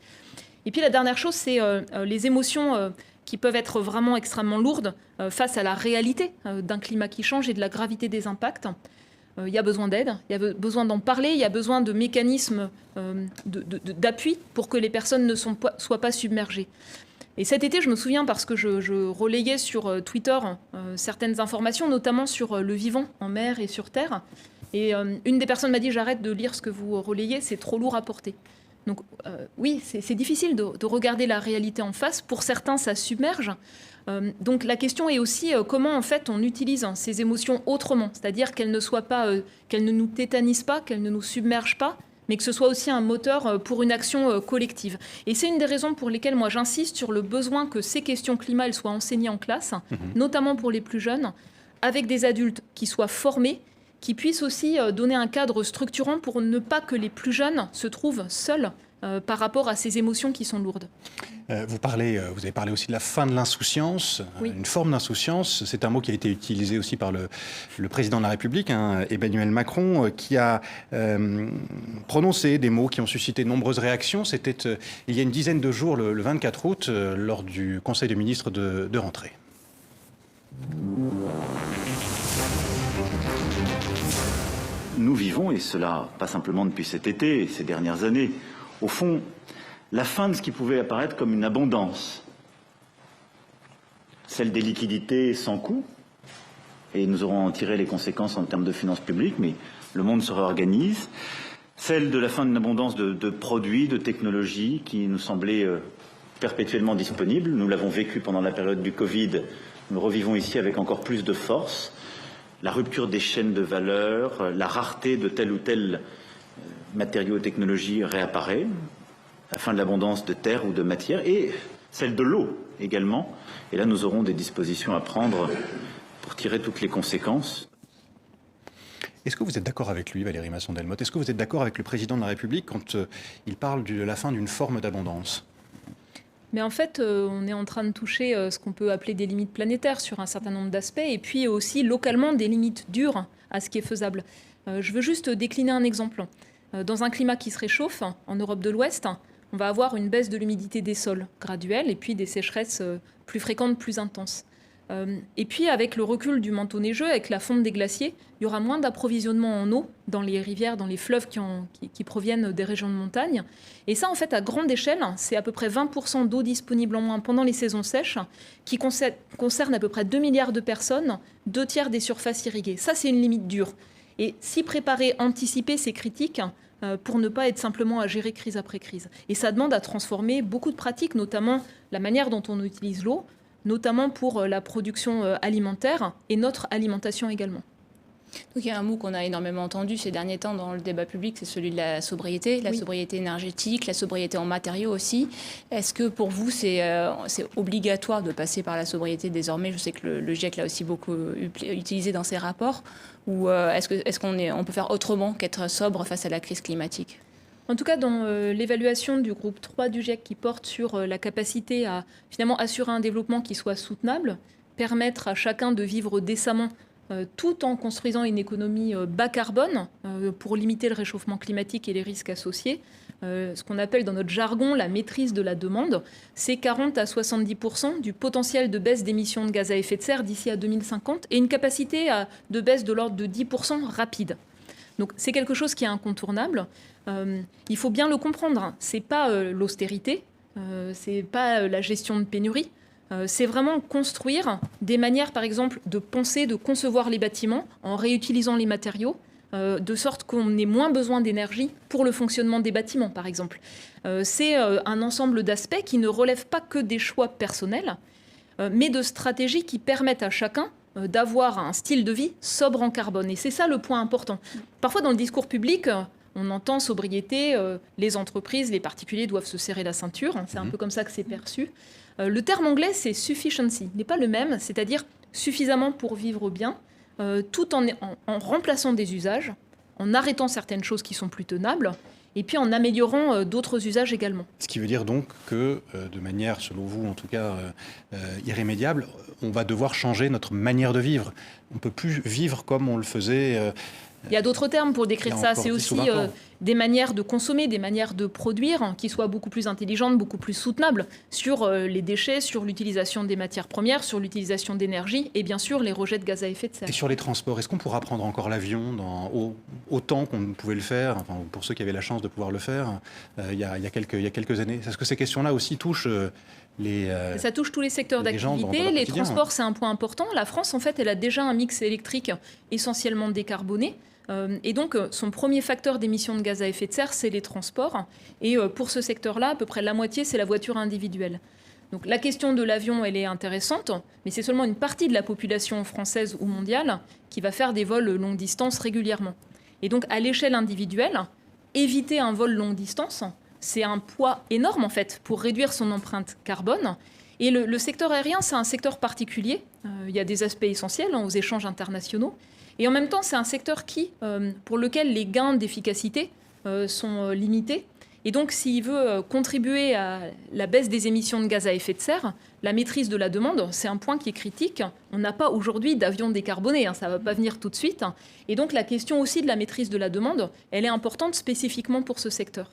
Et puis la dernière chose, c'est les émotions qui peuvent être vraiment extrêmement lourdes face à la réalité d'un climat qui change et de la gravité des impacts. Il y a besoin d'aide, il y a besoin d'en parler, il y a besoin de mécanismes d'appui pour que les personnes ne soient pas submergées. Et cet été, je me souviens parce que je relayais sur Twitter certaines informations, notamment sur le vivant en mer et sur terre. Et une des personnes m'a dit « J'arrête de lire ce que vous relayez, c'est trop lourd à porter ». Donc oui, c'est difficile de regarder la réalité en face. Pour certains, ça submerge. Donc la question est aussi comment en fait on utilise ces émotions autrement, c'est-à-dire qu'elles ne nous tétanisent pas, qu'elles ne nous submergent pas, mais que ce soit aussi un moteur pour une action collective. Et c'est une des raisons pour lesquelles moi j'insiste sur le besoin que ces questions climat elles soient enseignées en classe, notamment pour les plus jeunes, avec des adultes qui soient formés, qui puissent aussi donner un cadre structurant pour ne pas que les plus jeunes se trouvent seuls par rapport à ces émotions qui sont lourdes. Vous avez parlé aussi de la fin de l'insouciance, oui. Une forme d'insouciance. C'est un mot qui a été utilisé aussi par le président de la République, Emmanuel Macron, qui a prononcé des mots qui ont suscité de nombreuses réactions. C'était il y a une dizaine de jours, le 24 août, lors du Conseil des ministres de rentrée. Nous vivons, et cela pas simplement depuis cet été et ces dernières années, au fond, la fin de ce qui pouvait apparaître comme une abondance, celle des liquidités sans coût, et nous aurons en tiré les conséquences en termes de finances publiques, mais le monde se réorganise, celle de la fin d'une abondance de produits, de technologies qui nous semblaient perpétuellement disponibles. Nous l'avons vécu pendant la période du Covid, nous revivons ici avec encore plus de force. La rupture des chaînes de valeur, la rareté de tel ou tel matériau et technologie réapparaît, la fin de l'abondance de terre ou de matière, et celle de l'eau également. Et là, nous aurons des dispositions à prendre pour tirer toutes les conséquences. Est-ce que vous êtes d'accord avec lui, Valérie Masson-Delmotte ? Est-ce que vous êtes d'accord avec le président de la République quand il parle de la fin d'une forme d'abondance ? Mais en fait, on est en train de toucher ce qu'on peut appeler des limites planétaires sur un certain nombre d'aspects, et puis aussi localement des limites dures à ce qui est faisable. Je veux juste décliner un exemple. Dans un climat qui se réchauffe, en Europe de l'Ouest, on va avoir une baisse de l'humidité des sols graduelle, et puis des sécheresses plus fréquentes, plus intenses. Et puis avec le recul du manteau neigeux, avec la fonte des glaciers, il y aura moins d'approvisionnement en eau dans les rivières, dans les fleuves qui proviennent des régions de montagne. Et ça, en fait, à grande échelle, c'est à peu près 20% d'eau disponible en moins pendant les saisons sèches, qui concerne à peu près 2 milliards de personnes, 2/3 des surfaces irriguées. Ça, c'est une limite dure. Et s'y préparer, anticiper, c'est critique pour ne pas être simplement à gérer crise après crise. Et ça demande à transformer beaucoup de pratiques, notamment la manière dont on utilise l'eau, notamment pour la production alimentaire et notre alimentation également. Donc il y a un mot qu'on a énormément entendu ces derniers temps dans le débat public, c'est celui de la sobriété, la sobriété énergétique, la sobriété en matériaux aussi. Est-ce que pour vous, c'est obligatoire de passer par la sobriété désormais? Je sais que le GIEC l'a aussi beaucoup utilisé dans ses rapports. Ou est-ce qu'on peut faire autrement qu'être sobre face à la crise climatique? En tout cas, dans l'évaluation du groupe 3 du GIEC qui porte sur la capacité à finalement assurer un développement qui soit soutenable, permettre à chacun de vivre décemment tout en construisant une économie bas carbone pour limiter le réchauffement climatique et les risques associés. Ce qu'on appelle dans notre jargon la maîtrise de la demande, c'est 40 à 70% du potentiel de baisse d'émissions de gaz à effet de serre d'ici à 2050 et une capacité de baisse de l'ordre de 10% rapide. Donc c'est quelque chose qui est incontournable. Il faut bien le comprendre. C'est pas l'austérité, c'est pas la gestion de pénurie. C'est vraiment construire des manières, par exemple, de penser, de concevoir les bâtiments en réutilisant les matériaux, de sorte qu'on ait moins besoin d'énergie pour le fonctionnement des bâtiments, par exemple. C'est un ensemble d'aspects qui ne relèvent pas que des choix personnels, mais de stratégies qui permettent à chacun d'avoir un style de vie sobre en carbone. Et c'est ça le point important. Parfois, dans le discours public, on entend sobriété, les entreprises, les particuliers doivent se serrer la ceinture. C'est un peu comme ça que c'est perçu. Le terme anglais, c'est sufficiency. Il n'est pas le même, c'est-à-dire suffisamment pour vivre bien, tout en remplaçant des usages, en arrêtant certaines choses qui sont plus tenables, et puis en améliorant d'autres usages également. Ce qui veut dire donc que, de manière, selon vous en tout cas, irrémédiable, on va devoir changer notre manière de vivre. On ne peut plus vivre comme on le faisait... Il y a d'autres termes pour décrire ça. C'est aussi des manières de consommer, des manières de produire qui soient beaucoup plus intelligentes, beaucoup plus soutenables sur les déchets, sur l'utilisation des matières premières, sur l'utilisation d'énergie et bien sûr les rejets de gaz à effet de serre. Et sur les transports, est-ce qu'on pourra prendre encore l'avion autant qu'on pouvait le faire, enfin, pour ceux qui avaient la chance de pouvoir le faire il y a quelques années? Est-ce que ces questions-là aussi touchent... Ça touche tous les secteurs d'activité. Les transports, c'est un point important. La France, en fait, elle a déjà un mix électrique essentiellement décarboné. Et donc, son premier facteur d'émissions de gaz à effet de serre, c'est les transports. Et pour ce secteur-là, à peu près la moitié, c'est la voiture individuelle. Donc, la question de l'avion, elle est intéressante, mais c'est seulement une partie de la population française ou mondiale qui va faire des vols longue distance régulièrement. Et donc, à l'échelle individuelle, éviter un vol longue distance, c'est un poids énorme, en fait, pour réduire son empreinte carbone. Et le secteur aérien, c'est un secteur particulier. Il y a des aspects essentiels aux échanges internationaux. Et en même temps, c'est un secteur pour lequel les gains d'efficacité sont limités. Et donc, s'il veut contribuer à la baisse des émissions de gaz à effet de serre, la maîtrise de la demande, c'est un point qui est critique. On n'a pas aujourd'hui d'avions décarbonés, ça ne va pas venir tout de suite. Et donc, la question aussi de la maîtrise de la demande, elle est importante spécifiquement pour ce secteur.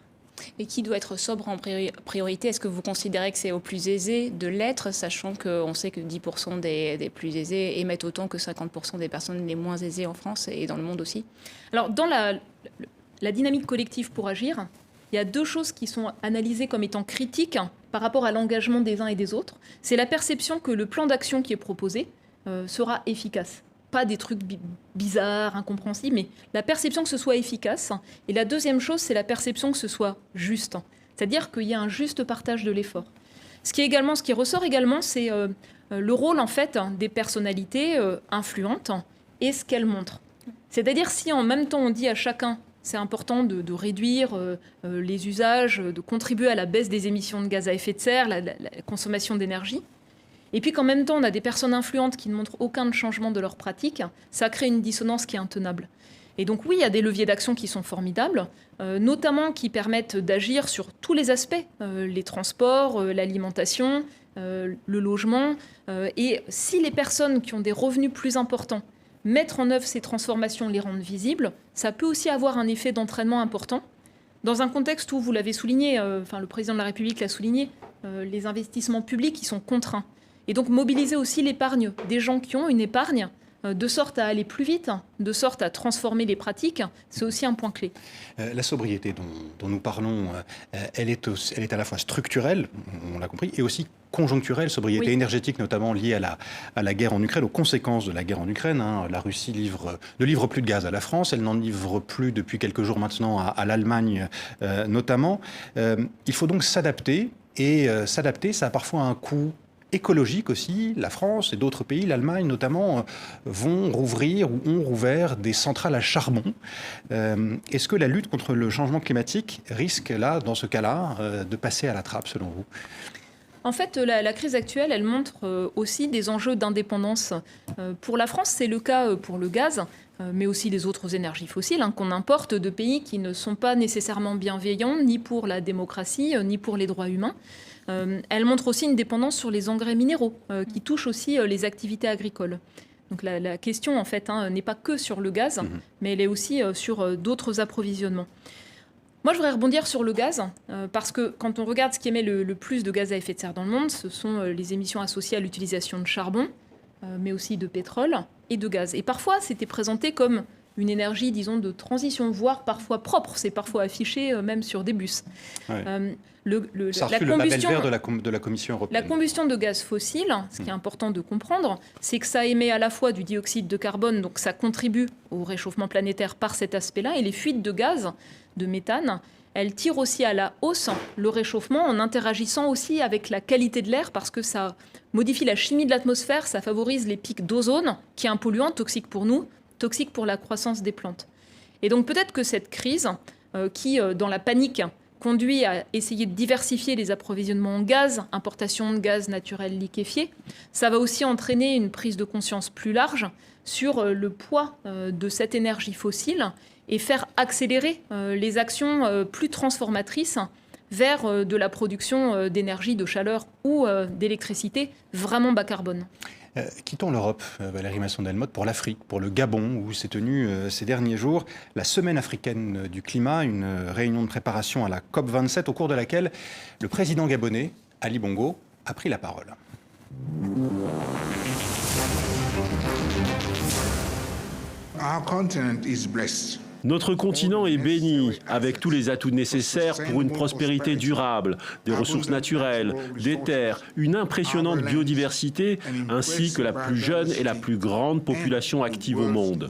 Et qui doit être sobre en priorité? Est-ce que vous considérez que c'est aux plus aisés de l'être, sachant qu'on sait que 10% des plus aisés émettent autant que 50% des personnes les moins aisées en France et dans le monde aussi? Alors, dans la dynamique collective pour agir, il y a deux choses qui sont analysées comme étant critiques par rapport à l'engagement des uns et des autres. C'est la perception que le plan d'action qui est proposé sera efficace. Pas des trucs bizarres, incompréhensibles, mais la perception que ce soit efficace. Et la deuxième chose, c'est la perception que ce soit juste. C'est-à-dire qu'il y a un juste partage de l'effort. Ce qui ressort également, c'est le rôle en fait des personnalités influentes et ce qu'elles montrent. C'est-à-dire si en même temps on dit à chacun c'est important de réduire les usages, de contribuer à la baisse des émissions de gaz à effet de serre, la consommation d'énergie, et puis qu'en même temps on a des personnes influentes qui ne montrent aucun changement de leur pratique, ça crée une dissonance qui est intenable. Et donc oui, il y a des leviers d'action qui sont formidables, notamment qui permettent d'agir sur tous les aspects, les transports, l'alimentation, le logement. Et si les personnes qui ont des revenus plus importants mettent en œuvre ces transformations, les rendent visibles, ça peut aussi avoir un effet d'entraînement important. Dans un contexte où, vous l'avez souligné, le président de la République l'a souligné, les investissements publics qui sont contraints. Et donc mobiliser aussi l'épargne des gens qui ont une épargne, de sorte à aller plus vite, de sorte à transformer les pratiques, c'est aussi un point clé. La sobriété dont nous parlons, elle est à la fois structurelle, on l'a compris, et aussi conjoncturelle, sobriété énergétique notamment liée à la guerre en Ukraine, aux conséquences de la guerre en Ukraine. La Russie ne livre plus de gaz à la France, elle n'en livre plus depuis quelques jours maintenant à l'Allemagne notamment. Il faut donc s'adapter, et s'adapter, ça a parfois un coût écologique aussi. La France et d'autres pays, l'Allemagne notamment, vont rouvrir ou ont rouvert des centrales à charbon. Est-ce que la lutte contre le changement climatique risque là, dans ce cas-là, de passer à la trappe selon vous ? En fait, la crise actuelle, elle montre aussi des enjeux d'indépendance. Pour la France, c'est le cas pour le gaz, mais aussi les autres énergies fossiles qu'on importe de pays qui ne sont pas nécessairement bienveillants, ni pour la démocratie, ni pour les droits humains. Elle montre aussi une dépendance sur les engrais minéraux, qui touchent aussi les activités agricoles. Donc la question, en fait, n'est pas que sur le gaz, mais elle est aussi sur d'autres approvisionnements. Moi, je voudrais rebondir sur le gaz, parce que quand on regarde ce qui émet le plus de gaz à effet de serre dans le monde, ce sont les émissions associées à l'utilisation de charbon, mais aussi de pétrole et de gaz. Et parfois, c'était présenté comme une énergie, disons, de transition, voire parfois propre. C'est parfois affiché même sur des bus. Ouais. Ça a reçu le label vert de la Commission européenne. La combustion de gaz fossile, ce qui est important de comprendre, c'est que ça émet à la fois du dioxyde de carbone, donc ça contribue au réchauffement planétaire par cet aspect-là, et les fuites de gaz, de méthane, elles tirent aussi à la hausse le réchauffement en interagissant aussi avec la qualité de l'air, parce que ça modifie la chimie de l'atmosphère, ça favorise les pics d'ozone, qui est un polluant toxique pour nous, toxique pour la croissance des plantes. Et donc peut-être que cette crise, qui, dans la panique, conduit à essayer de diversifier les approvisionnements en gaz, importation de gaz naturel liquéfié, ça va aussi entraîner une prise de conscience plus large sur le poids de cette énergie fossile et faire accélérer les actions plus transformatrices vers de la production d'énergie, de chaleur ou d'électricité vraiment bas carbone. Quittons l'Europe, Valérie Masson-Delmotte, pour l'Afrique, pour le Gabon, où s'est tenue ces derniers jours la Semaine africaine du climat, une réunion de préparation à la COP27, au cours de laquelle le président gabonais, Ali Bongo, a pris la parole. Our continent is blessed. Notre continent est béni, avec tous les atouts nécessaires pour une prospérité durable, des ressources naturelles, des terres, une impressionnante biodiversité, ainsi que la plus jeune et la plus grande population active au monde.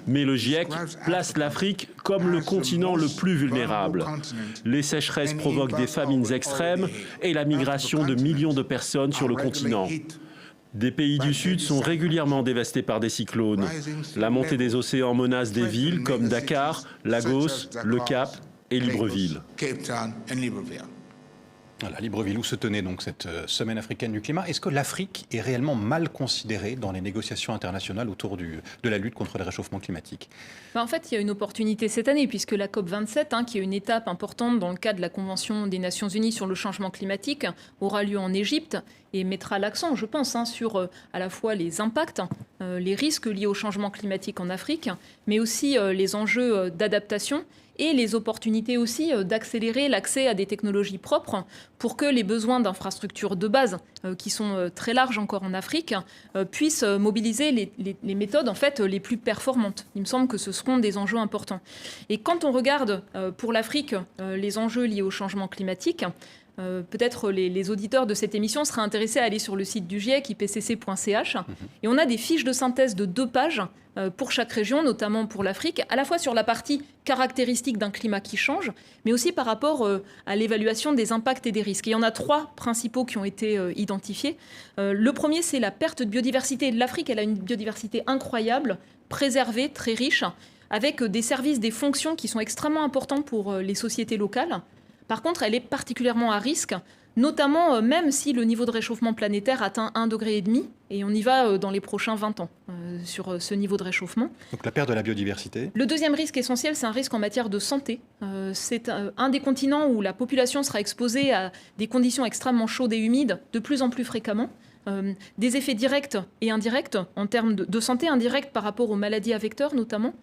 Mais le GIEC place l'Afrique comme le continent le plus vulnérable. Les sécheresses provoquent des famines extrêmes et la migration de millions de personnes sur le continent. Des pays du Sud sont régulièrement dévastés par des cyclones. La montée des océans menace des villes comme Dakar, Lagos, Le Cap et Libreville. Voilà, Libreville, où se tenait donc cette Semaine africaine du climat. Est-ce que l'Afrique est réellement mal considérée dans les négociations internationales autour de la lutte contre le réchauffement climatique ? En fait, il y a une opportunité cette année, puisque la COP27, qui est une étape importante dans le cadre de la Convention des Nations Unies sur le changement climatique, aura lieu en Égypte et mettra l'accent, je pense, sur à la fois les impacts, les risques liés au changement climatique en Afrique, mais aussi les enjeux d'adaptation et les opportunités aussi d'accélérer l'accès à des technologies propres pour que les besoins d'infrastructures de base, qui sont très larges encore en Afrique, puissent mobiliser les méthodes en fait, les plus performantes. Il me semble que ce seront des enjeux importants. Et quand on regarde pour l'Afrique les enjeux liés au changement climatique, peut-être les auditeurs de cette émission seraient intéressés à aller sur le site du GIEC, ipcc.ch, et on a des fiches de synthèse de 2 pages pour chaque région, notamment pour l'Afrique, à la fois sur la partie caractéristique d'un climat qui change, mais aussi par rapport à l'évaluation des impacts et des risques. Et il y en a 3 principaux qui ont été identifiés. Le premier, c'est la perte de biodiversité. L'Afrique, elle a une biodiversité incroyable, préservée, très riche, avec des services, des fonctions qui sont extrêmement importants pour les sociétés locales. Par contre, elle est particulièrement à risque, notamment même si le niveau de réchauffement planétaire atteint 1,5 degré, et on y va dans les prochains 20 ans sur ce niveau de réchauffement. Donc la perte de la biodiversité. Le deuxième risque essentiel, c'est un risque en matière de santé. C'est un des continents où la population sera exposée à des conditions extrêmement chaudes et humides de plus en plus fréquemment. Des effets directs et indirects en termes de santé, indirects par rapport aux maladies à vecteurs notamment,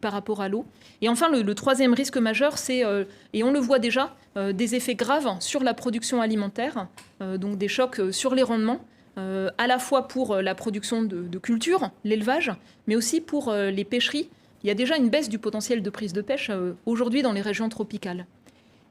par rapport à l'eau. Et enfin, le troisième risque majeur, c'est, et on le voit déjà, des effets graves sur la production alimentaire, donc des chocs sur les rendements, à la fois pour la production de cultures, l'élevage, mais aussi pour les pêcheries. Il y a déjà une baisse du potentiel de prise de pêche aujourd'hui dans les régions tropicales.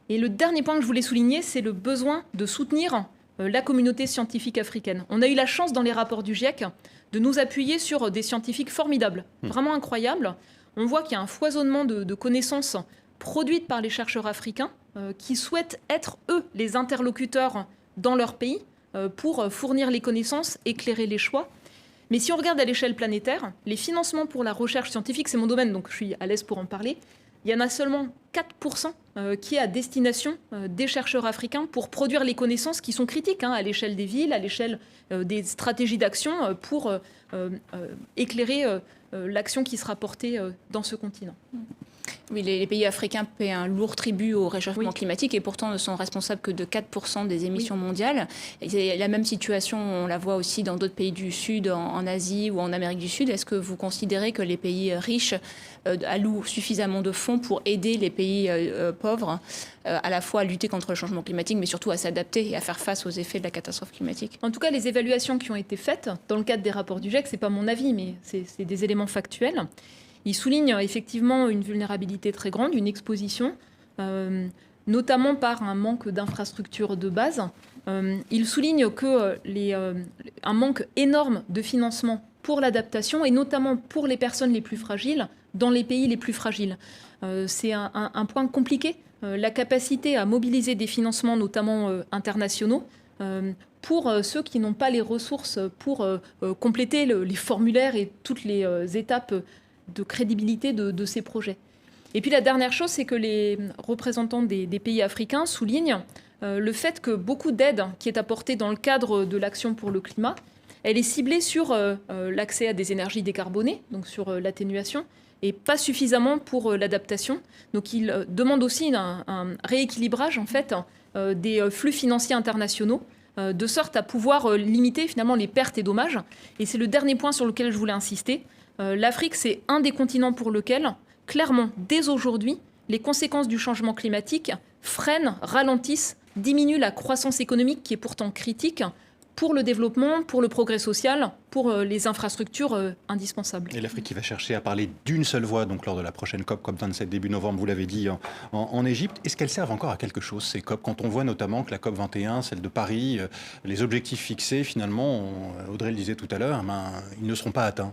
Et le dernier point que je voulais souligner, c'est le besoin de soutenir la communauté scientifique africaine. On a eu la chance dans les rapports du GIEC de nous appuyer sur des scientifiques formidables, vraiment incroyables. On voit qu'il y a un foisonnement de connaissances produites par les chercheurs africains, qui souhaitent être, eux, les interlocuteurs dans leur pays pour fournir les connaissances, éclairer les choix. Mais si on regarde à l'échelle planétaire, les financements pour la recherche scientifique, c'est mon domaine, donc je suis à l'aise pour en parler, il y en a seulement 4% qui est à destination des chercheurs africains pour produire les connaissances qui sont critiques à l'échelle des villes, à l'échelle des stratégies d'action pour éclairer l'action qui sera portée dans ce continent. Oui, les pays africains paient un lourd tribut au réchauffement climatique et pourtant ne sont responsables que de 4% des émissions mondiales. Et la même situation, on la voit aussi dans d'autres pays du Sud, en Asie ou en Amérique du Sud. Est-ce que vous considérez que les pays riches allouent suffisamment de fonds pour aider les pays pauvres à la fois à lutter contre le changement climatique, mais surtout à s'adapter et à faire face aux effets de la catastrophe climatique? En tout cas, les évaluations qui ont été faites dans le cadre des rapports du GIEC, ce n'est pas mon avis, mais c'est des éléments factuels. Il souligne effectivement une vulnérabilité très grande, une exposition, notamment par un manque d'infrastructures de base. Il souligne un manque énorme de financement pour l'adaptation et notamment pour les personnes les plus fragiles dans les pays les plus fragiles. C'est un point compliqué, la capacité à mobiliser des financements, notamment internationaux, pour ceux qui n'ont pas les ressources pour compléter les formulaires et toutes les étapes de crédibilité de ces projets. Et puis la dernière chose, c'est que les représentants des pays africains soulignent le fait que beaucoup d'aide qui est apportée dans le cadre de l'action pour le climat, elle est ciblée sur l'accès à des énergies décarbonées, donc sur l'atténuation, et pas suffisamment pour l'adaptation. Donc ils demandent aussi un rééquilibrage en fait des flux financiers internationaux, de sorte à pouvoir limiter finalement les pertes et dommages. Et c'est le dernier point sur lequel je voulais insister. L'Afrique, c'est un des continents pour lequel, clairement, dès aujourd'hui, les conséquences du changement climatique freinent, ralentissent, diminuent la croissance économique qui est pourtant critique pour le développement, pour le progrès social, pour les infrastructures indispensables. Et l'Afrique qui va chercher à parler d'une seule voix, donc lors de la prochaine COP, COP27 début novembre, vous l'avez dit, en Égypte. Est-ce qu'elles servent encore à quelque chose, ces COP, quand on voit notamment que la COP 21, celle de Paris, les objectifs fixés, finalement, Audrey le disait tout à l'heure, ils ne seront pas atteints?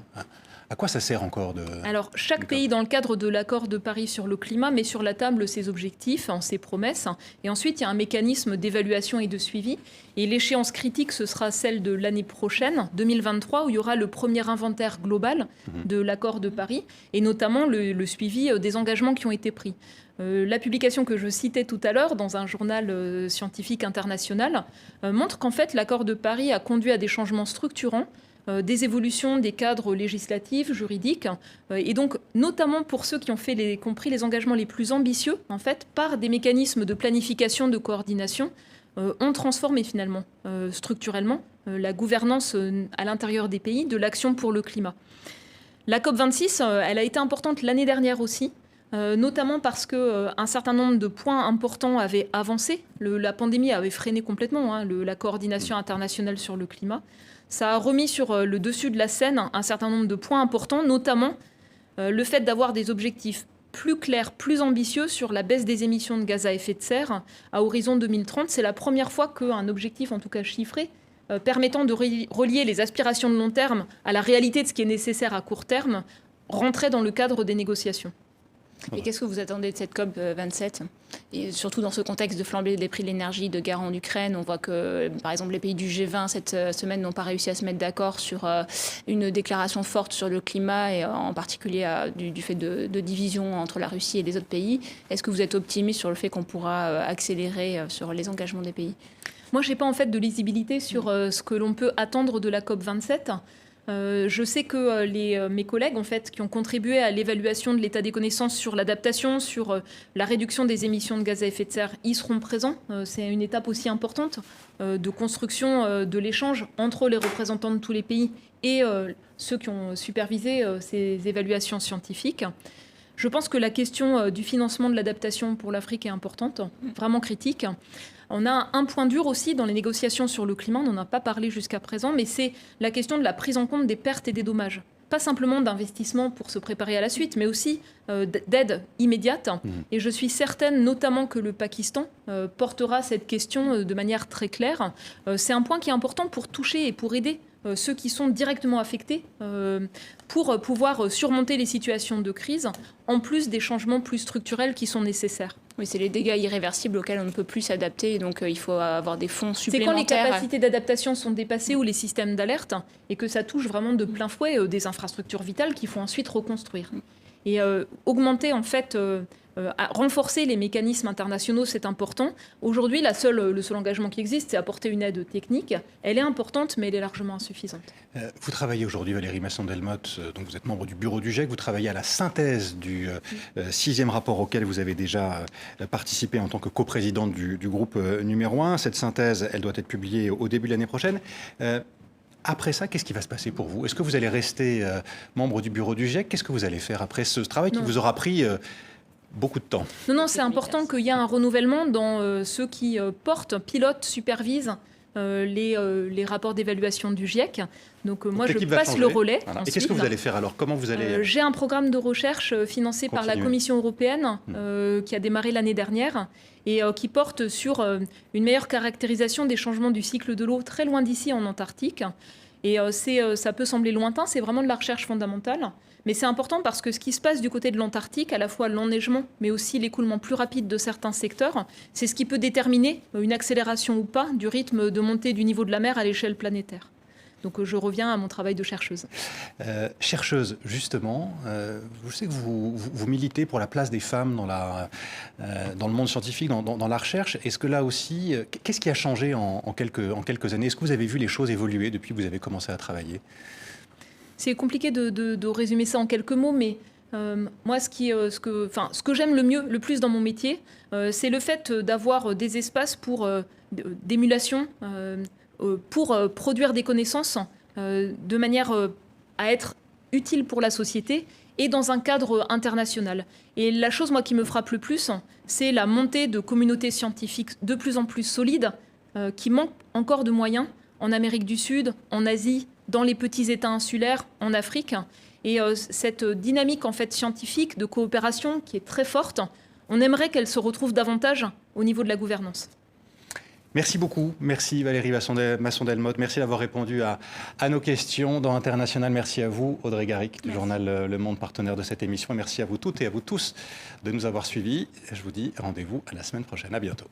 À quoi ça sert encore Alors, chaque pays, dans le cadre de l'accord de Paris sur le climat, met sur la table ses objectifs, ses promesses. Et ensuite, il y a un mécanisme d'évaluation et de suivi. Et l'échéance critique, ce sera celle de l'année prochaine, 2023, où il y aura le premier inventaire global de l'accord de Paris, et notamment le suivi des engagements qui ont été pris. La publication que je citais tout à l'heure dans un journal scientifique international montre qu'en fait, l'accord de Paris a conduit à des changements structurants, des évolutions des cadres législatifs, juridiques, et donc notamment pour ceux qui ont compris les engagements les plus ambitieux, en fait, par des mécanismes de planification, de coordination, ont transformé finalement structurellement la gouvernance à l'intérieur des pays de l'action pour le climat. La COP26, elle a été importante l'année dernière aussi, notamment parce qu'un certain nombre de points importants avaient avancé. La pandémie avait freiné complètement la coordination internationale sur le climat. Ça a remis sur le dessus de la scène un certain nombre de points importants, notamment le fait d'avoir des objectifs plus clairs, plus ambitieux sur la baisse des émissions de gaz à effet de serre à horizon 2030. C'est la première fois qu'un objectif, en tout cas chiffré, permettant de relier les aspirations de long terme à la réalité de ce qui est nécessaire à court terme, rentrait dans le cadre des négociations. Et qu'est-ce que vous attendez de cette COP 27 ? Et surtout dans ce contexte de flambée des prix de l'énergie, de guerre en Ukraine, on voit que, par exemple, les pays du G20 cette semaine n'ont pas réussi à se mettre d'accord sur une déclaration forte sur le climat, et en particulier du fait de division entre la Russie et les autres pays. Est-ce que vous êtes optimiste sur le fait qu'on pourra accélérer sur les engagements des pays ? Moi, je n'ai pas en fait de lisibilité sur ce que l'on peut attendre de la COP 27. Je sais que mes collègues en fait, qui ont contribué à l'évaluation de l'état des connaissances sur l'adaptation, sur la réduction des émissions de gaz à effet de serre, y seront présents. C'est une étape aussi importante de construction de l'échange entre les représentants de tous les pays et ceux qui ont supervisé ces évaluations scientifiques. Je pense que la question du financement de l'adaptation pour l'Afrique est importante, vraiment critique. On a un point dur aussi dans les négociations sur le climat, on n'en a pas parlé jusqu'à présent, mais c'est la question de la prise en compte des pertes et des dommages. Pas simplement d'investissement pour se préparer à la suite, mais aussi d'aide immédiate. Et je suis certaine notamment que le Pakistan portera cette question de manière très claire. C'est un point qui est important pour toucher et pour aider ceux qui sont directement affectés pour pouvoir surmonter les situations de crise, en plus des changements plus structurels qui sont nécessaires. Oui, c'est les dégâts irréversibles auxquels on ne peut plus s'adapter. Et donc, il faut avoir des fonds C'est supplémentaires. quand les capacités d'adaptation sont dépassées ou les systèmes d'alerte et que ça touche vraiment de plein fouet des infrastructures vitales qu'il faut ensuite reconstruire. Et augmenter, en fait, renforcer les mécanismes internationaux, c'est important. Aujourd'hui, le seul engagement qui existe, c'est apporter une aide technique. Elle est importante, mais elle est largement insuffisante. Vous travaillez aujourd'hui, Valérie Masson-Delmotte, donc vous êtes membre du bureau du GIEC, vous travaillez à la synthèse du 6e rapport auquel vous avez déjà participé en tant que coprésidente du groupe numéro 1. Cette synthèse, elle doit être publiée au début de l'année prochaine. Après ça, qu'est-ce qui va se passer pour vous? Est-ce que vous allez rester membre du bureau du GIEC? Qu'est-ce que vous allez faire après ce travail qui vous aura pris beaucoup de temps? Non, c'est important qu'il y ait un renouvellement dans ceux qui pilotent, supervisent les rapports d'évaluation du GIEC. Donc moi, je passe le relais. Voilà. Et qu'est-ce que vous allez faire alors? Comment vous allez... J'ai un programme de recherche financé par la Commission européenne qui a démarré l'année dernière et qui porte sur une meilleure caractérisation des changements du cycle de l'eau très loin d'ici en Antarctique. Et ça peut sembler lointain, c'est vraiment de la recherche fondamentale. Mais c'est important parce que ce qui se passe du côté de l'Antarctique, à la fois l'enneigement, mais aussi l'écoulement plus rapide de certains secteurs, c'est ce qui peut déterminer une accélération ou pas du rythme de montée du niveau de la mer à l'échelle planétaire. Donc je reviens à mon travail de chercheuse. Chercheuse, justement, je sais que vous militez pour la place des femmes dans le monde scientifique, dans la recherche. Est-ce que là aussi, qu'est-ce qui a changé en quelques années? Est-ce que vous avez vu les choses évoluer depuis que vous avez commencé à travailler? C'est compliqué de résumer ça en quelques mots, mais moi, ce que j'aime le plus dans mon métier, c'est le fait d'avoir des espaces pour d'émulation, pour produire des connaissances de manière à être utile pour la société et dans un cadre international. Et la chose, moi, qui me frappe le plus, c'est la montée de communautés scientifiques de plus en plus solides qui manquent encore de moyens en Amérique du Sud, en Asie, dans les petits États insulaires, en Afrique. Et cette dynamique en fait, scientifique de coopération qui est très forte, on aimerait qu'elle se retrouve davantage au niveau de la gouvernance. Merci beaucoup. Merci Valérie Masson-Delmotte. Merci d'avoir répondu à nos questions dans International. Merci à vous, Audrey Garrick, du journal Le Monde, partenaire de cette émission. Et merci à vous toutes et à vous tous de nous avoir suivis. Je vous dis rendez-vous à la semaine prochaine. À bientôt.